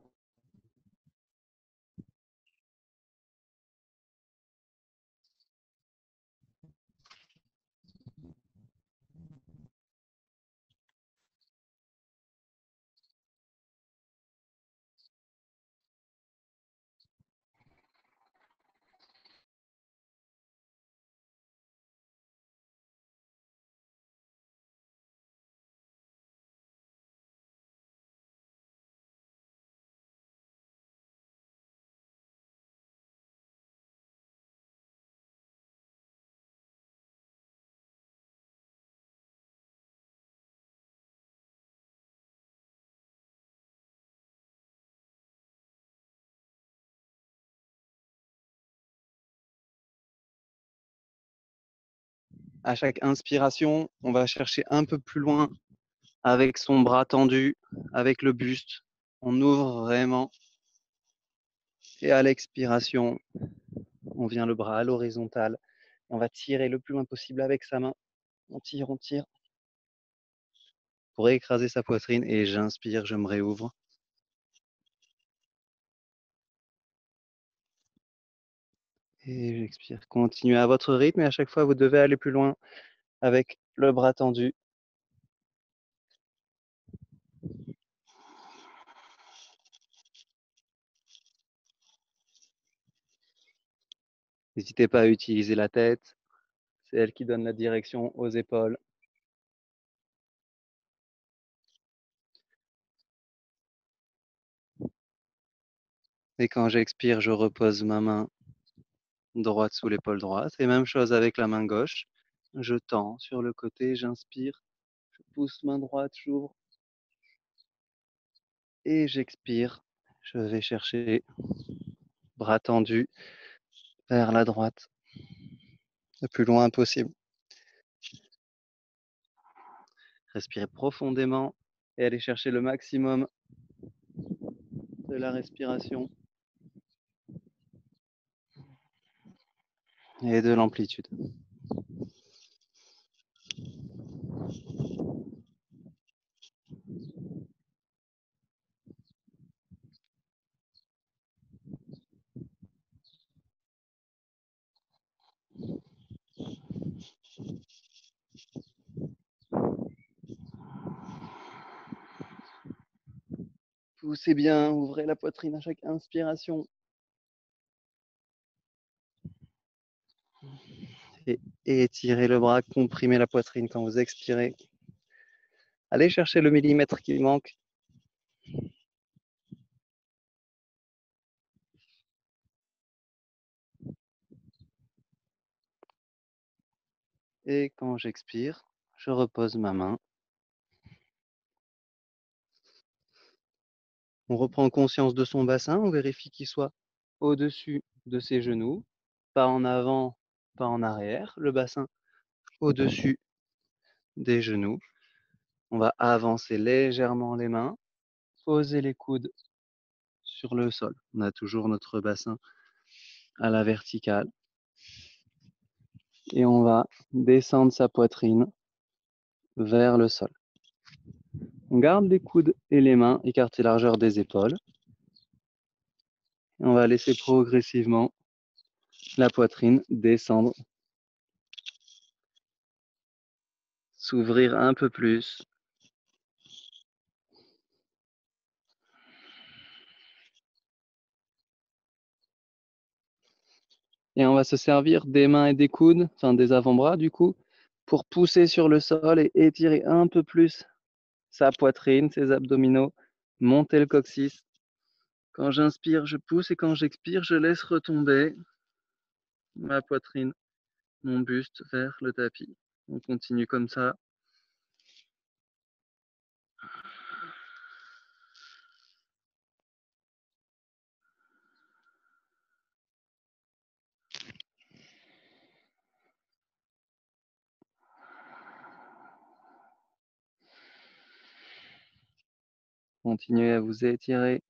À chaque inspiration, on va chercher un peu plus loin avec son bras tendu, avec le buste. On ouvre vraiment. Et à l'expiration, on vient le bras à l'horizontale. On va tirer le plus loin possible avec sa main. On tire pour écraser sa poitrine. Et j'inspire, je me réouvre. Et j'expire. Continuez à votre rythme et à chaque fois, vous devez aller plus loin avec le bras tendu. N'hésitez pas à utiliser la tête. C'est elle qui donne la direction aux épaules. Et quand j'expire, je repose ma main droite sous l'épaule droite. Et même chose avec la main gauche. Je tends sur le côté, j'inspire. Je pousse main droite, j'ouvre. Et j'expire. Je vais chercher bras tendu vers la droite, le plus loin possible. Respirez profondément et allez chercher le maximum de la respiration et de l'amplitude. Poussez bien, ouvrez la poitrine à chaque inspiration. Et étirez le bras, comprimez la poitrine quand vous expirez. Allez chercher le millimètre qui manque. Et quand j'expire, je repose ma main. On reprend conscience de son bassin, on vérifie qu'il soit au-dessus de ses genoux, pas en avant, pas en arrière, le bassin au-dessus des genoux. On va avancer légèrement les mains, poser les coudes sur le sol. On a toujours notre bassin à la verticale. Et on va descendre sa poitrine vers le sol. On garde les coudes et les mains écartés largeur des épaules. Et on va laisser progressivement la poitrine descendre, s'ouvrir un peu plus. Et on va se servir des mains et des coudes, enfin des avant-bras du coup, pour pousser sur le sol et étirer un peu plus sa poitrine, ses abdominaux, monter le coccyx. Quand j'inspire, je pousse et quand j'expire, je laisse retomber ma poitrine, mon buste vers le tapis. On continue comme ça. Continuez à vous étirer.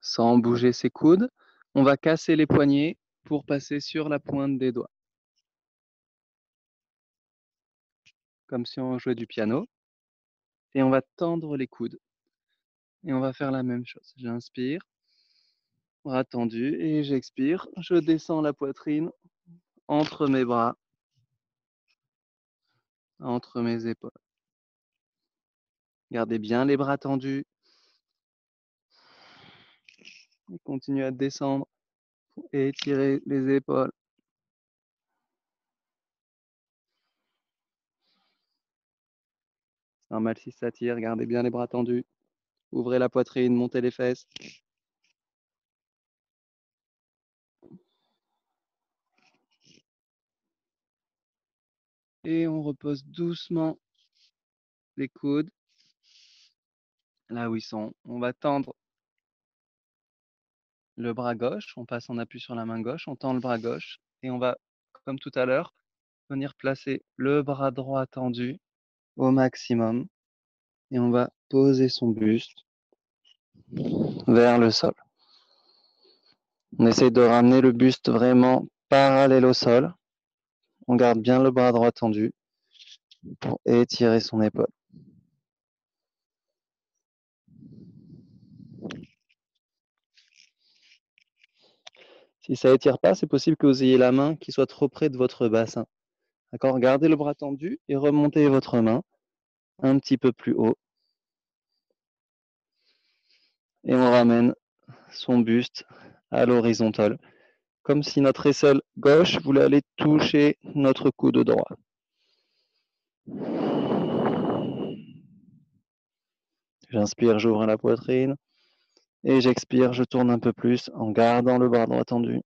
Sans bouger ses coudes. On va casser les poignets pour passer sur la pointe des doigts. Comme si on jouait du piano. Et on va tendre les coudes. Et on va faire la même chose. J'inspire, bras tendu, et j'expire. Je descends la poitrine entre mes bras, entre mes épaules. Gardez bien les bras tendus. Et continuez à descendre et étirer les épaules. C'est normal si ça tire. Gardez bien les bras tendus. Ouvrez la poitrine, montez les fesses. Et on repose doucement les coudes. là où ils sont. On va tendre le bras gauche, on passe en appui sur la main gauche, on tend le bras gauche et on va, comme tout à l'heure, venir placer le bras droit tendu au maximum et on va poser son buste vers le sol. On essaie de ramener le buste vraiment parallèle au sol. On garde bien le bras droit tendu pour étirer son épaule. Si ça étire pas, c'est possible que vous ayez la main qui soit trop près de votre bassin. D'accord? Gardez le bras tendu et remontez votre main un petit peu plus haut. Et on ramène son buste à l'horizontale, comme si notre aisselle gauche voulait aller toucher notre coude droit. J'inspire, j'ouvre la poitrine. Et j'expire, je tourne un peu plus en gardant le bras droit tendu.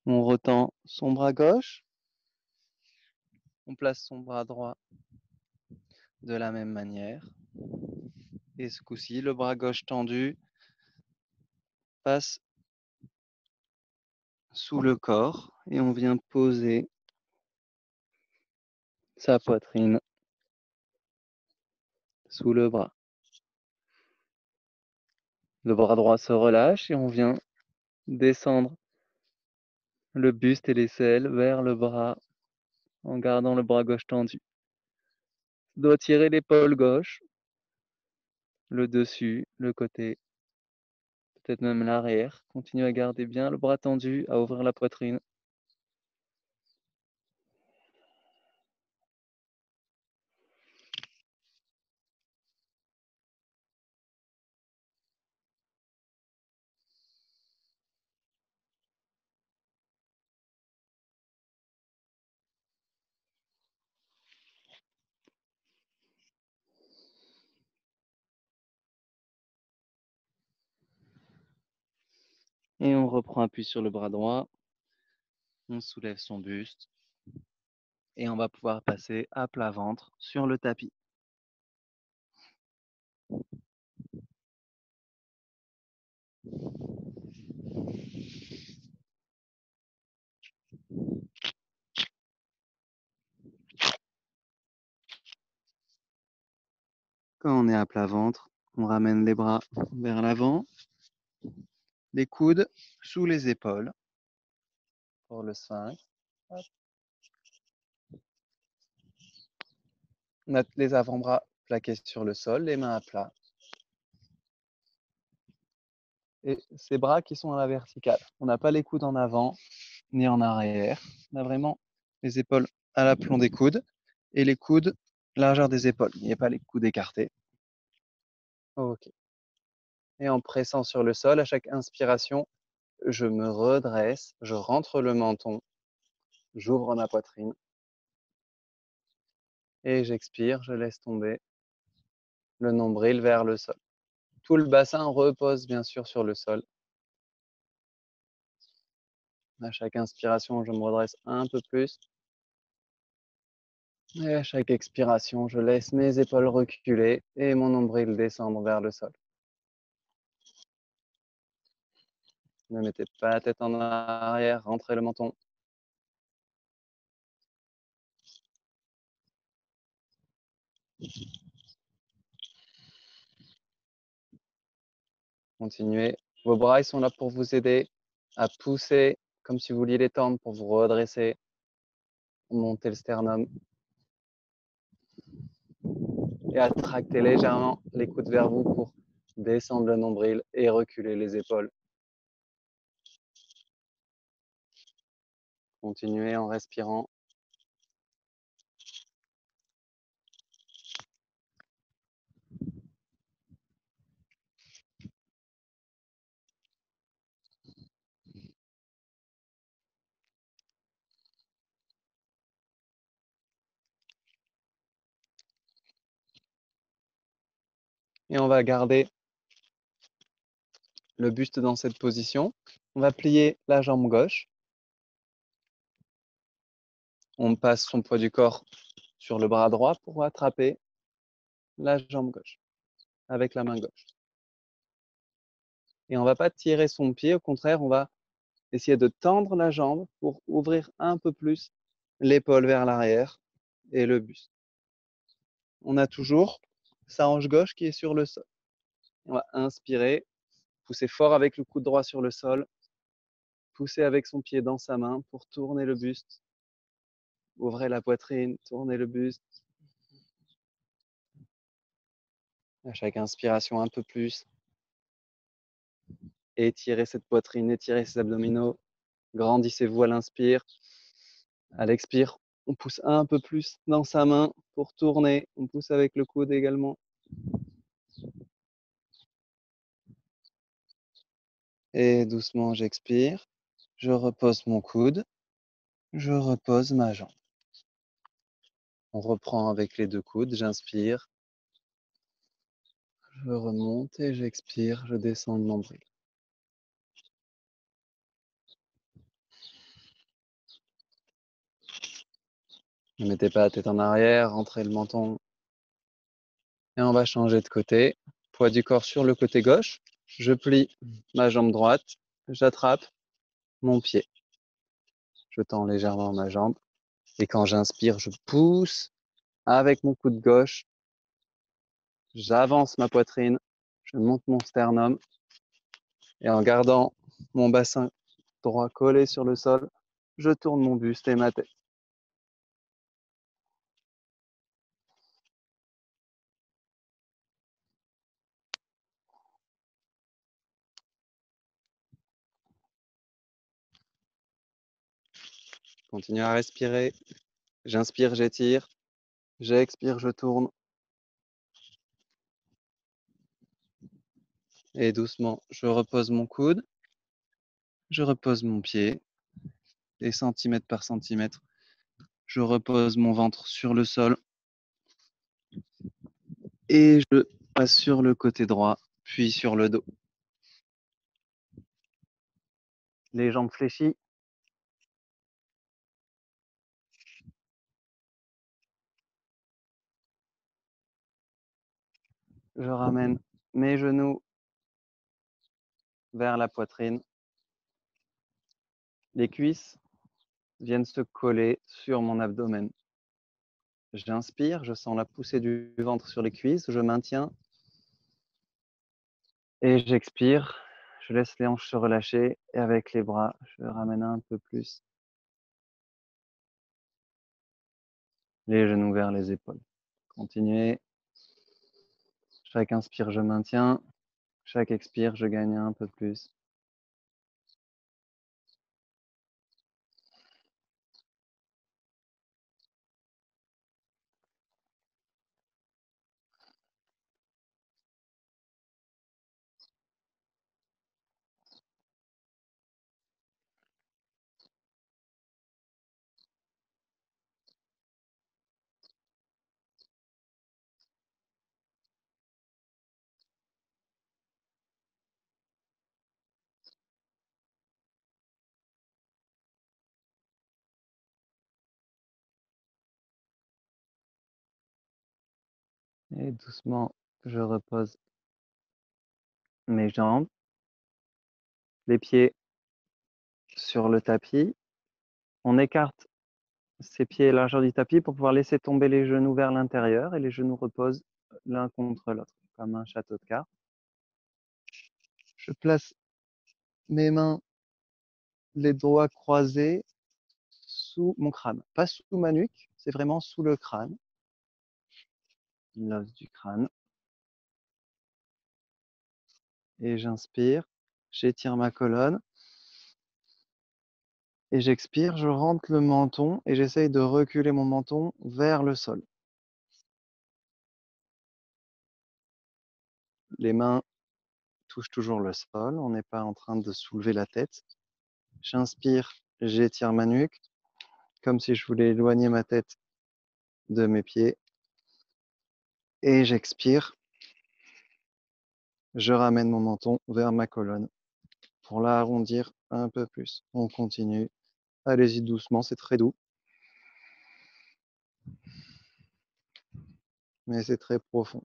On retend son bras gauche. On place son bras droit de la même manière. Et ce coup-ci, le bras gauche tendu passe sous le corps et on vient poser sa poitrine sous le bras. Le bras droit se relâche et on vient descendre le buste et l'aisselle vers le bras en gardant le bras gauche tendu. On doit tirer l'épaule gauche, le dessus, le côté, peut-être même l'arrière. Continuez à garder bien le bras tendu, à ouvrir la poitrine. Et on reprend appui sur le bras droit. On soulève son buste. Et on va pouvoir passer à plat ventre sur le tapis. Quand on est à plat ventre, on ramène les bras vers l'avant, les coudes sous les épaules pour le sphinx. On a les avant-bras plaqués sur le sol, les mains à plat. Et ces bras qui sont à la verticale. On n'a pas les coudes en avant ni en arrière. On a vraiment les épaules à l'aplomb des coudes et les coudes largeur des épaules. Il n'y a pas les coudes écartés. Ok. Et en pressant sur le sol, à chaque inspiration, je me redresse, je rentre le menton, j'ouvre ma poitrine et j'expire, je laisse tomber le nombril vers le sol. Tout le bassin repose bien sûr sur le sol. À chaque inspiration, je me redresse un peu plus. Et à chaque expiration, je laisse mes épaules reculer et mon nombril descendre vers le sol. Ne mettez pas la tête en arrière, rentrez le menton. Continuez. Vos bras, ils sont là pour vous aider à pousser comme si vous vouliez les tendre pour vous redresser. Montez le sternum. Et à tracter légèrement les coudes vers vous pour descendre le nombril et reculer les épaules. Continuez en respirant. Et on va garder le buste dans cette position. On va plier la jambe gauche. On passe son poids du corps sur le bras droit pour attraper la jambe gauche avec la main gauche. Et on ne va pas tirer son pied, au contraire, on va essayer de tendre la jambe pour ouvrir un peu plus l'épaule vers l'arrière et le buste. On a toujours sa hanche gauche qui est sur le sol. On va inspirer, pousser fort avec le coude droit sur le sol, pousser avec son pied dans sa main pour tourner le buste. Ouvrez la poitrine, tournez le buste. À chaque inspiration, un peu plus. Étirez cette poitrine, étirez ces abdominaux. Grandissez-vous à l'inspire. À l'expire, on pousse un peu plus dans sa main pour tourner. On pousse avec le coude également. Et doucement, j'expire. Je repose mon coude. Je repose ma jambe. On reprend avec les deux coudes. J'inspire. Je remonte et j'expire. Je descends le nombril. Ne mettez pas la tête en arrière. Rentrez le menton. Et on va changer de côté. Poids du corps sur le côté gauche. Je plie ma jambe droite. J'attrape mon pied. Je tends légèrement ma jambe. Et quand j'inspire, je pousse avec mon coude gauche. J'avance ma poitrine. Je monte mon sternum. Et en gardant mon bassin droit collé sur le sol, je tourne mon buste et ma tête. Continue à respirer. J'inspire, j'étire. J'expire, je tourne. Et doucement, je repose mon coude. Je repose mon pied. Et centimètre par centimètre, je repose mon ventre sur le sol. Et je passe sur le côté droit, puis sur le dos. Les jambes fléchies. Je ramène mes genoux vers la poitrine. Les cuisses viennent se coller sur mon abdomen. J'inspire, je sens la poussée du ventre sur les cuisses, je maintiens. Et j'expire, je laisse les hanches se relâcher et avec les bras, je ramène un peu plus les genoux vers les épaules. Continuez. Chaque inspire, je maintiens. Chaque expire, je gagne un peu plus. Et doucement, je repose mes jambes, les pieds sur le tapis. On écarte ses pieds largeur du tapis pour pouvoir laisser tomber les genoux vers l'intérieur et les genoux reposent l'un contre l'autre, comme un château de cartes. Je place mes mains, les doigts croisés sous mon crâne. Pas sous ma nuque, c'est vraiment sous le crâne, l'os du crâne. Et j'inspire, j'étire ma colonne. Et j'expire, je rentre le menton et j'essaye de reculer mon menton vers le sol. Les mains touchent toujours le sol, on n'est pas en train de soulever la tête. J'inspire, j'étire ma nuque, comme si je voulais éloigner ma tête de mes pieds. Et j'expire, je ramène mon menton vers ma colonne. pour l'arrondir un peu plus. On continue. Allez-y doucement, c'est très doux, mais c'est très profond.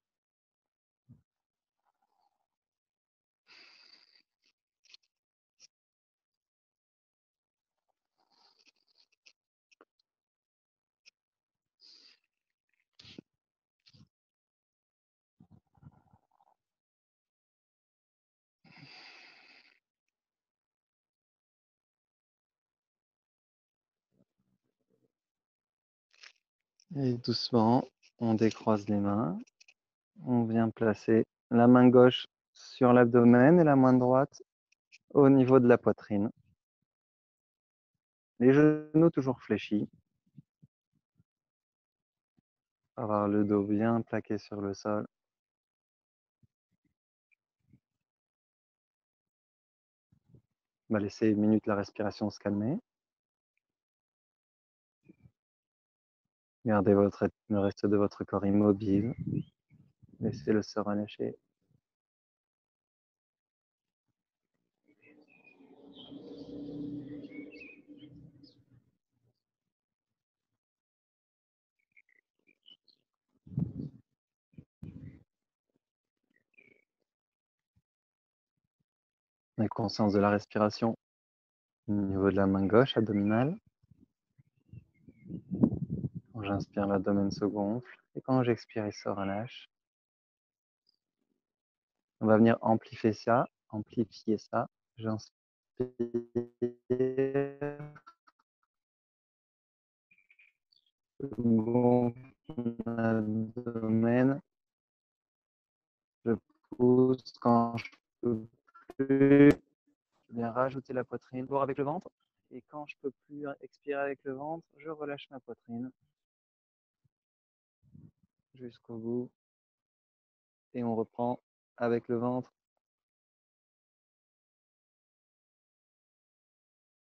Et doucement, on décroise les mains. On vient placer la main gauche sur l'abdomen et la main droite au niveau de la poitrine. Les genoux toujours fléchis. Avoir le dos bien plaqué sur le sol. On va laisser une minute la respiration se calmer. Gardez le reste de votre corps immobile. Laissez-le se relâcher. Prenez conscience de la respiration au niveau de la main gauche abdominale. Quand j'inspire, l'abdomen se gonfle et quand j'expire, il se relâche. On va venir amplifier ça. J'inspire, je gonfle mon abdomen, je pousse quand je peux plus. Je viens rajouter la poitrine pour avec le ventre. Et quand je peux plus expirer avec le ventre, je relâche ma poitrine jusqu'au bout. Et on reprend avec le ventre,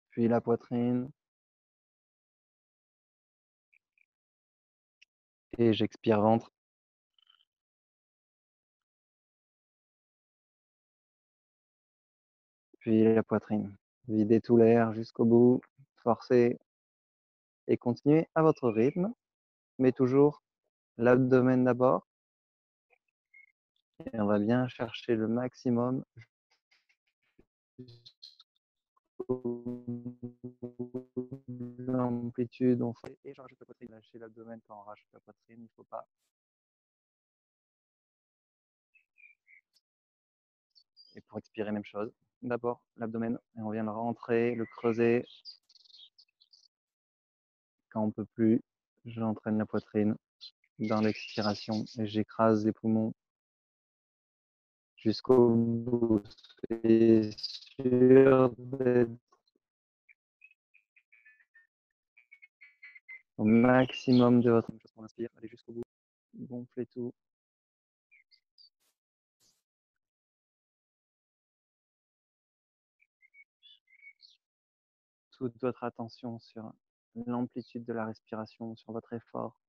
puis la poitrine. Et j'expire ventre. Puis la poitrine. Videz tout l'air jusqu'au bout. Forcez et continuez à votre rythme. Mais toujours l'abdomen d'abord. Et on va bien chercher le maximum l'amplitude. On fait et je rajoute la poitrine. Lâchez l'abdomen quand on rajoute la poitrine. Il ne faut pas. Et pour expirer, même chose. D'abord l'abdomen et on vient le rentrer, le creuser. Quand on ne peut plus, j'entraîne la poitrine dans l'expiration et j'écrase les poumons jusqu'au bout. Soyez sûr d'être au maximum de votre chose pour l'inspire. Allez jusqu'au bout. Gonflez tout. Toute votre attention sur l'amplitude de la respiration, sur votre effort.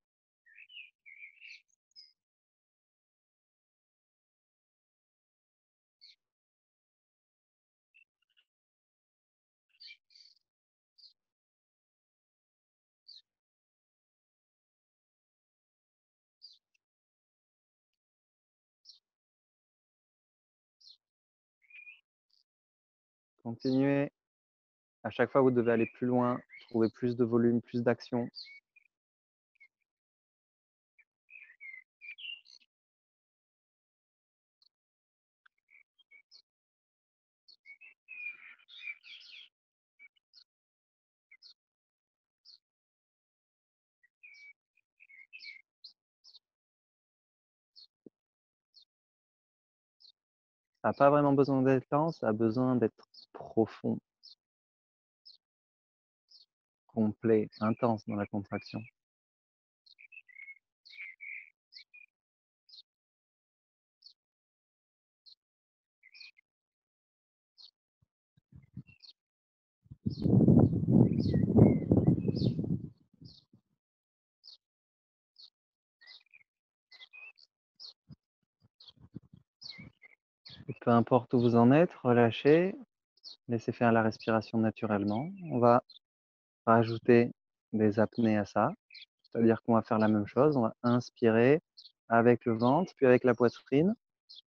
Continuez. À chaque fois, vous devez aller plus loin, trouver plus de volume, plus d'action. Ça n'a pas vraiment besoin d'être lent, ça a besoin d'être profond, complet, intense dans la contraction. Et peu importe où vous en êtes, relâchez. Laissez faire la respiration naturellement. On va rajouter des apnées à ça, c'est-à-dire qu'on va faire la même chose. On va inspirer avec le ventre, puis avec la poitrine,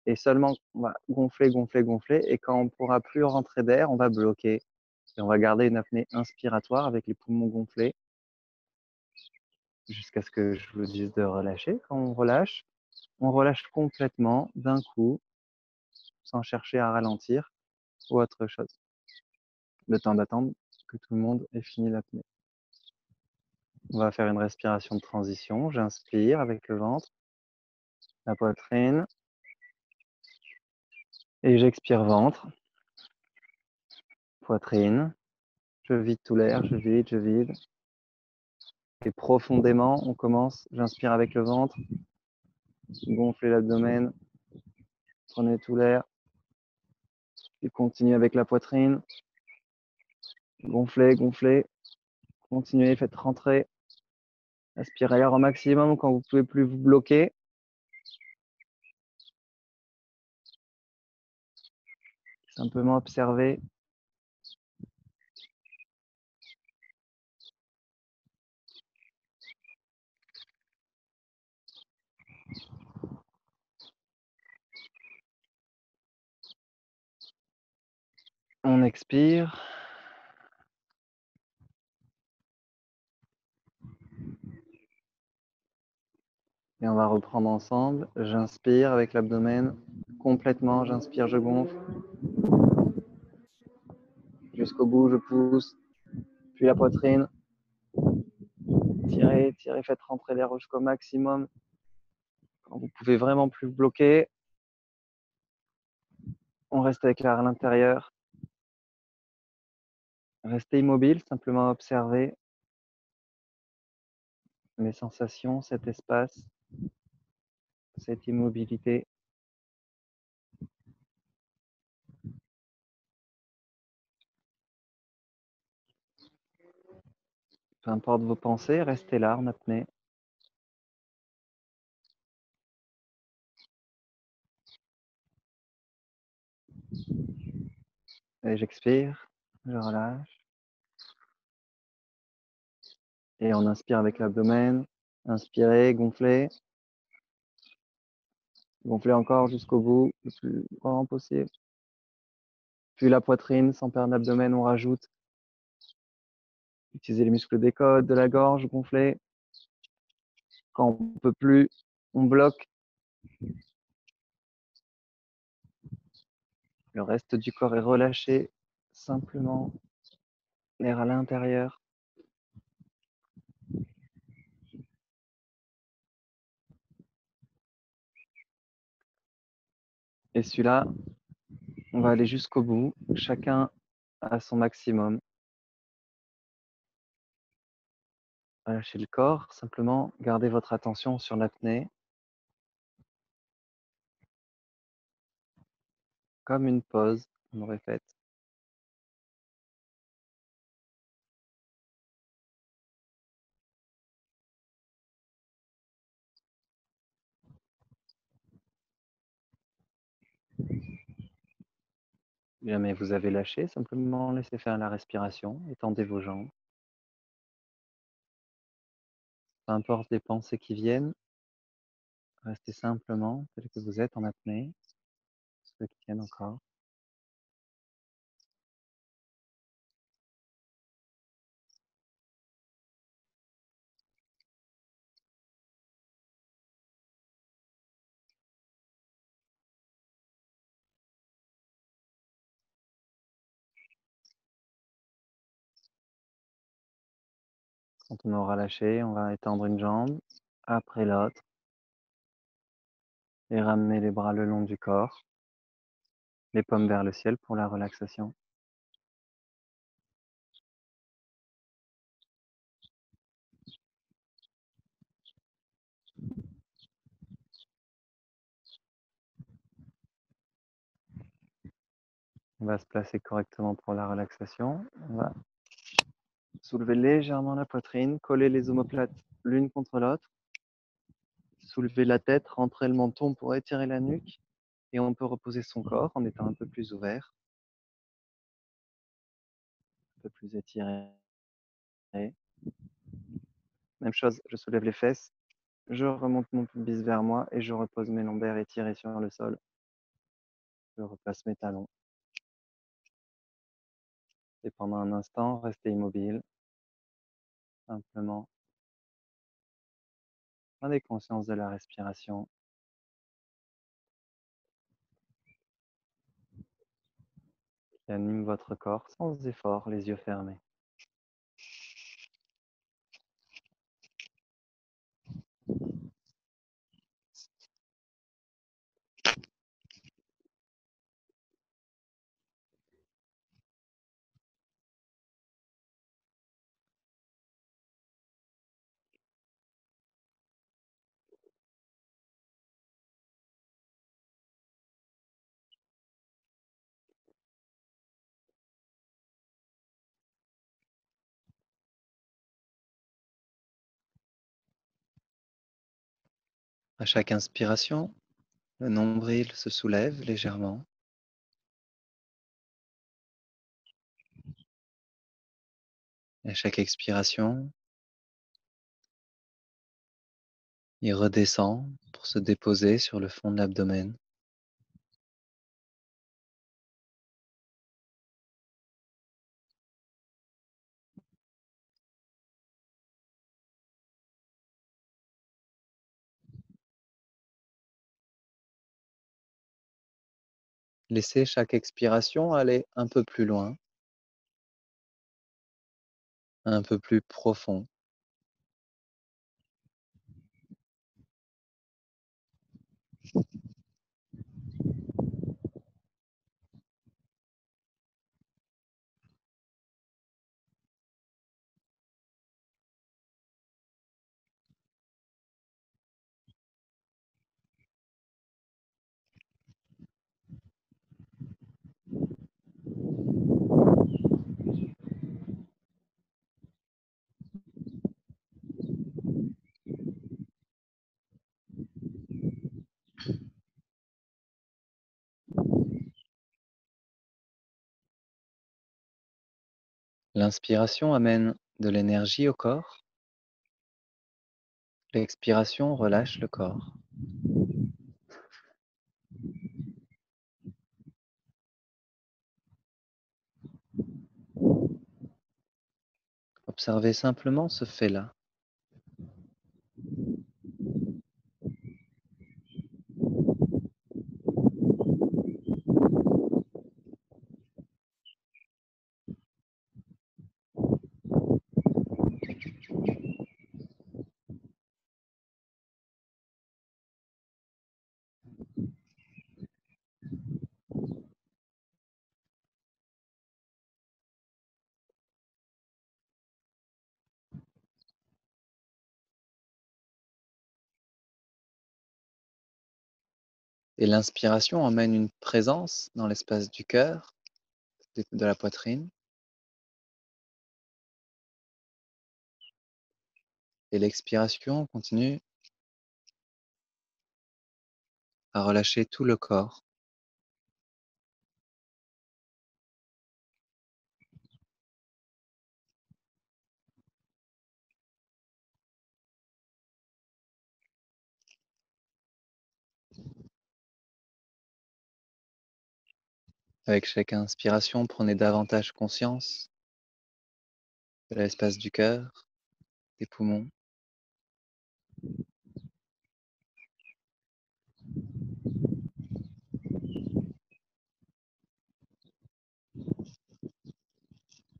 et seulement on va gonfler, gonfler, gonfler. Et quand on ne pourra plus rentrer d'air, on va bloquer. Et on va garder une apnée inspiratoire avec les poumons gonflés jusqu'à ce que je vous dise de relâcher. Quand on relâche complètement d'un coup, sans chercher à ralentir ou autre chose. Le temps d'attendre que tout le monde ait fini l'apnée. On va faire une respiration de transition. J'inspire avec le ventre, la poitrine, et j'expire ventre, poitrine. Je vide tout l'air, je vide, je vide. Et profondément, on commence. J'inspire avec le ventre, gonflez l'abdomen, prenez tout l'air. Et continuez avec la poitrine. Gonflez, gonflez. Continuez, faites rentrer. Aspirez l'air au maximum quand vous ne pouvez plus vous bloquer. Simplement observer. On expire. Et on va reprendre ensemble. J'inspire avec l'abdomen complètement. J'inspire, je gonfle. Jusqu'au bout, je pousse. Puis la poitrine. Tirez, tirez, faites rentrer l'air jusqu'au maximum. Quand vous pouvez vraiment plus vous bloquer, on reste avec l'air à l'intérieur. Restez immobile, simplement observer les sensations, cet espace, cette immobilité. Peu importe vos pensées, restez là en apnée. Et j'expire, je relâche. Et on inspire avec l'abdomen. Inspirez, gonflez. Gonflez encore jusqu'au bout, le plus grand possible. Puis la poitrine, sans perdre l'abdomen, on rajoute. Utilisez les muscles des côtes, de la gorge, gonflez. Quand on ne peut plus, on bloque. Le reste du corps est relâché, simplement l'air à l'intérieur. Et celui-là, on va aller jusqu'au bout, chacun à son maximum. Relâchez le corps, simplement gardez votre attention sur l'apnée, comme une pause, on aurait faite. Si jamais vous avez lâché, simplement laissez faire la respiration, étendez vos jambes. Peu importe les pensées qui viennent, restez simplement tel que vous êtes en apnée, ceux qui tiennent encore. Quand on aura lâché, on va étendre une jambe après l'autre et ramener les bras le long du corps, les paumes vers le ciel pour la relaxation. On va se placer correctement pour la relaxation. On va soulever légèrement la poitrine, coller les omoplates l'une contre l'autre. Soulever la tête, rentrer le menton pour étirer la nuque. Et on peut reposer son corps en étant un peu plus ouvert. peu plus étiré. Même chose, je soulève les fesses, je remonte mon pubis vers moi et je repose mes lombaires étirés sur le sol. Je replace mes talons. Et pendant un instant, restez immobile, simplement. Prenez conscience de la respiration qui anime votre corps sans effort, les yeux fermés. À chaque inspiration, le nombril se soulève légèrement. Et à chaque expiration, il redescend pour se déposer sur le fond de l'abdomen. Laissez chaque expiration aller un peu plus loin, un peu plus profond. L'inspiration amène de l'énergie au corps. L'expiration relâche le corps. Observez simplement ce fait-là. Et l'inspiration emmène une présence dans l'espace du cœur, de la poitrine. Et l'expiration continue à relâcher tout le corps. Avec chaque inspiration, prenez davantage conscience de l'espace du cœur, des poumons.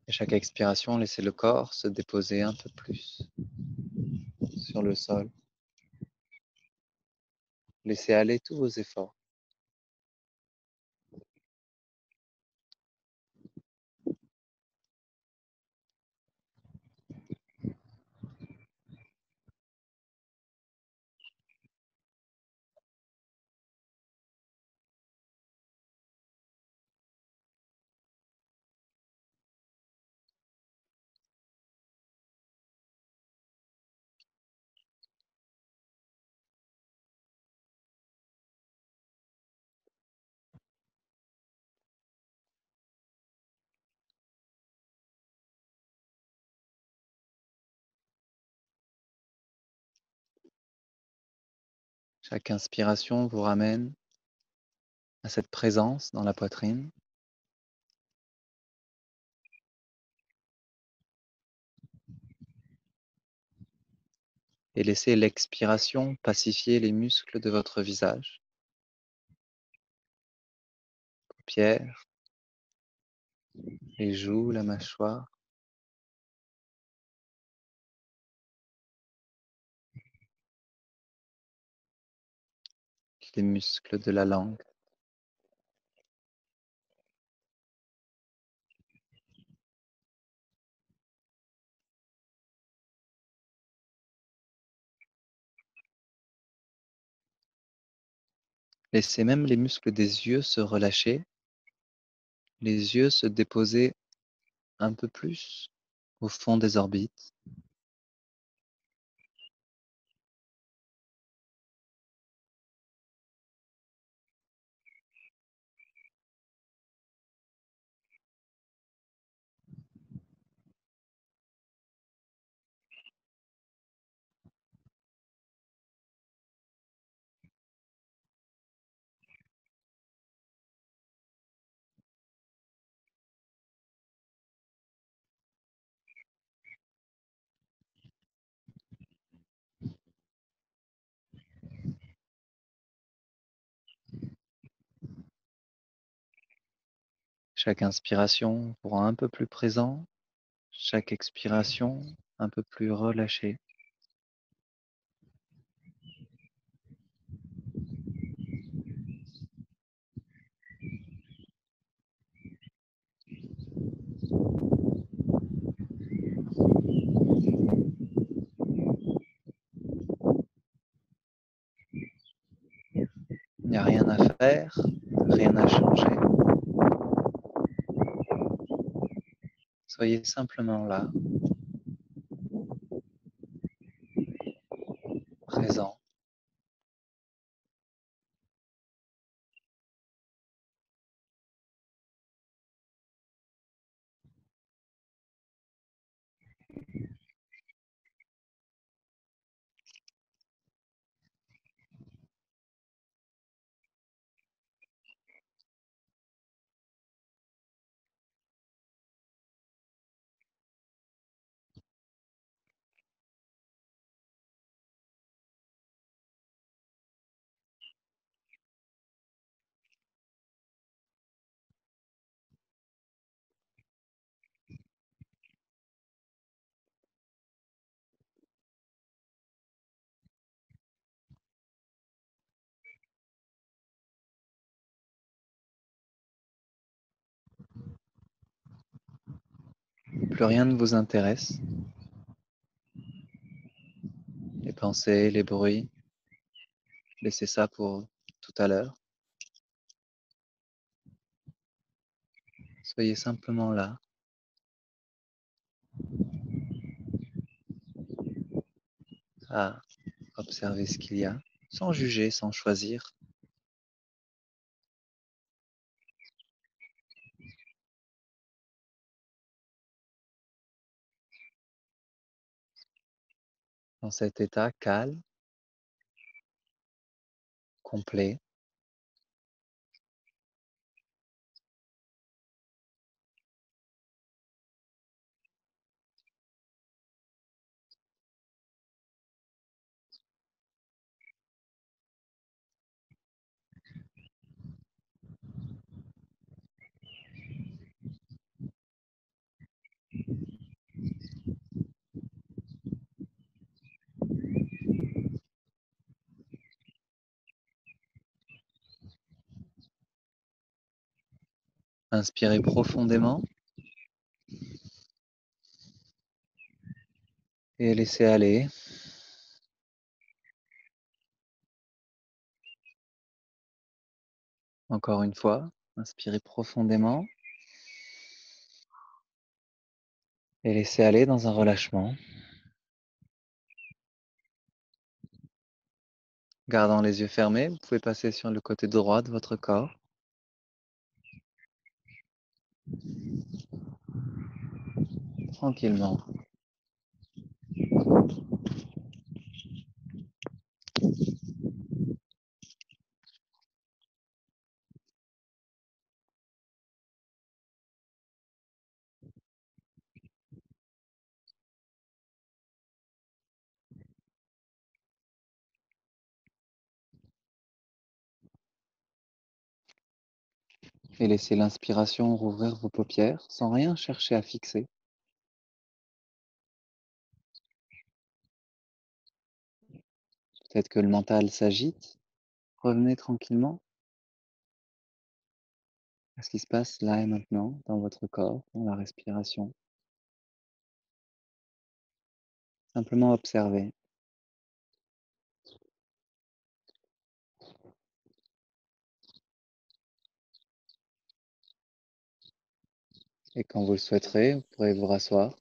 Et chaque expiration, laissez le corps se déposer un peu plus sur le sol. Laissez aller tous vos efforts. Chaque inspiration vous ramène à cette présence dans la poitrine. Et laissez l'expiration pacifier les muscles de votre visage, paupières, les joues, la mâchoire, les muscles de la langue. Laissez même les muscles des yeux se relâcher, les yeux se déposer un peu plus au fond des orbites. Chaque inspiration vous rend un peu plus présent, chaque expiration un peu plus relâché. Il n'y a rien à faire, rien à changer. Soyez simplement là, présent. Plus rien ne vous intéresse. Les pensées, les bruits, laissez ça pour tout à l'heure. Soyez simplement là, à observer ce qu'il y a, sans juger, sans choisir. Dans cet état calme, complet, inspirez profondément et laissez aller. Encore une fois, inspirez profondément et laissez aller dans un relâchement, gardant les yeux fermés. Vous pouvez passer sur le côté droit de votre corps. Tranquillement. Et laissez l'inspiration rouvrir vos paupières sans rien chercher à fixer. Peut-être que le mental s'agite. Revenez tranquillement à ce qui se passe là et maintenant dans votre corps, dans la respiration. Simplement observez. Et quand vous le souhaiterez, vous pourrez vous rasseoir.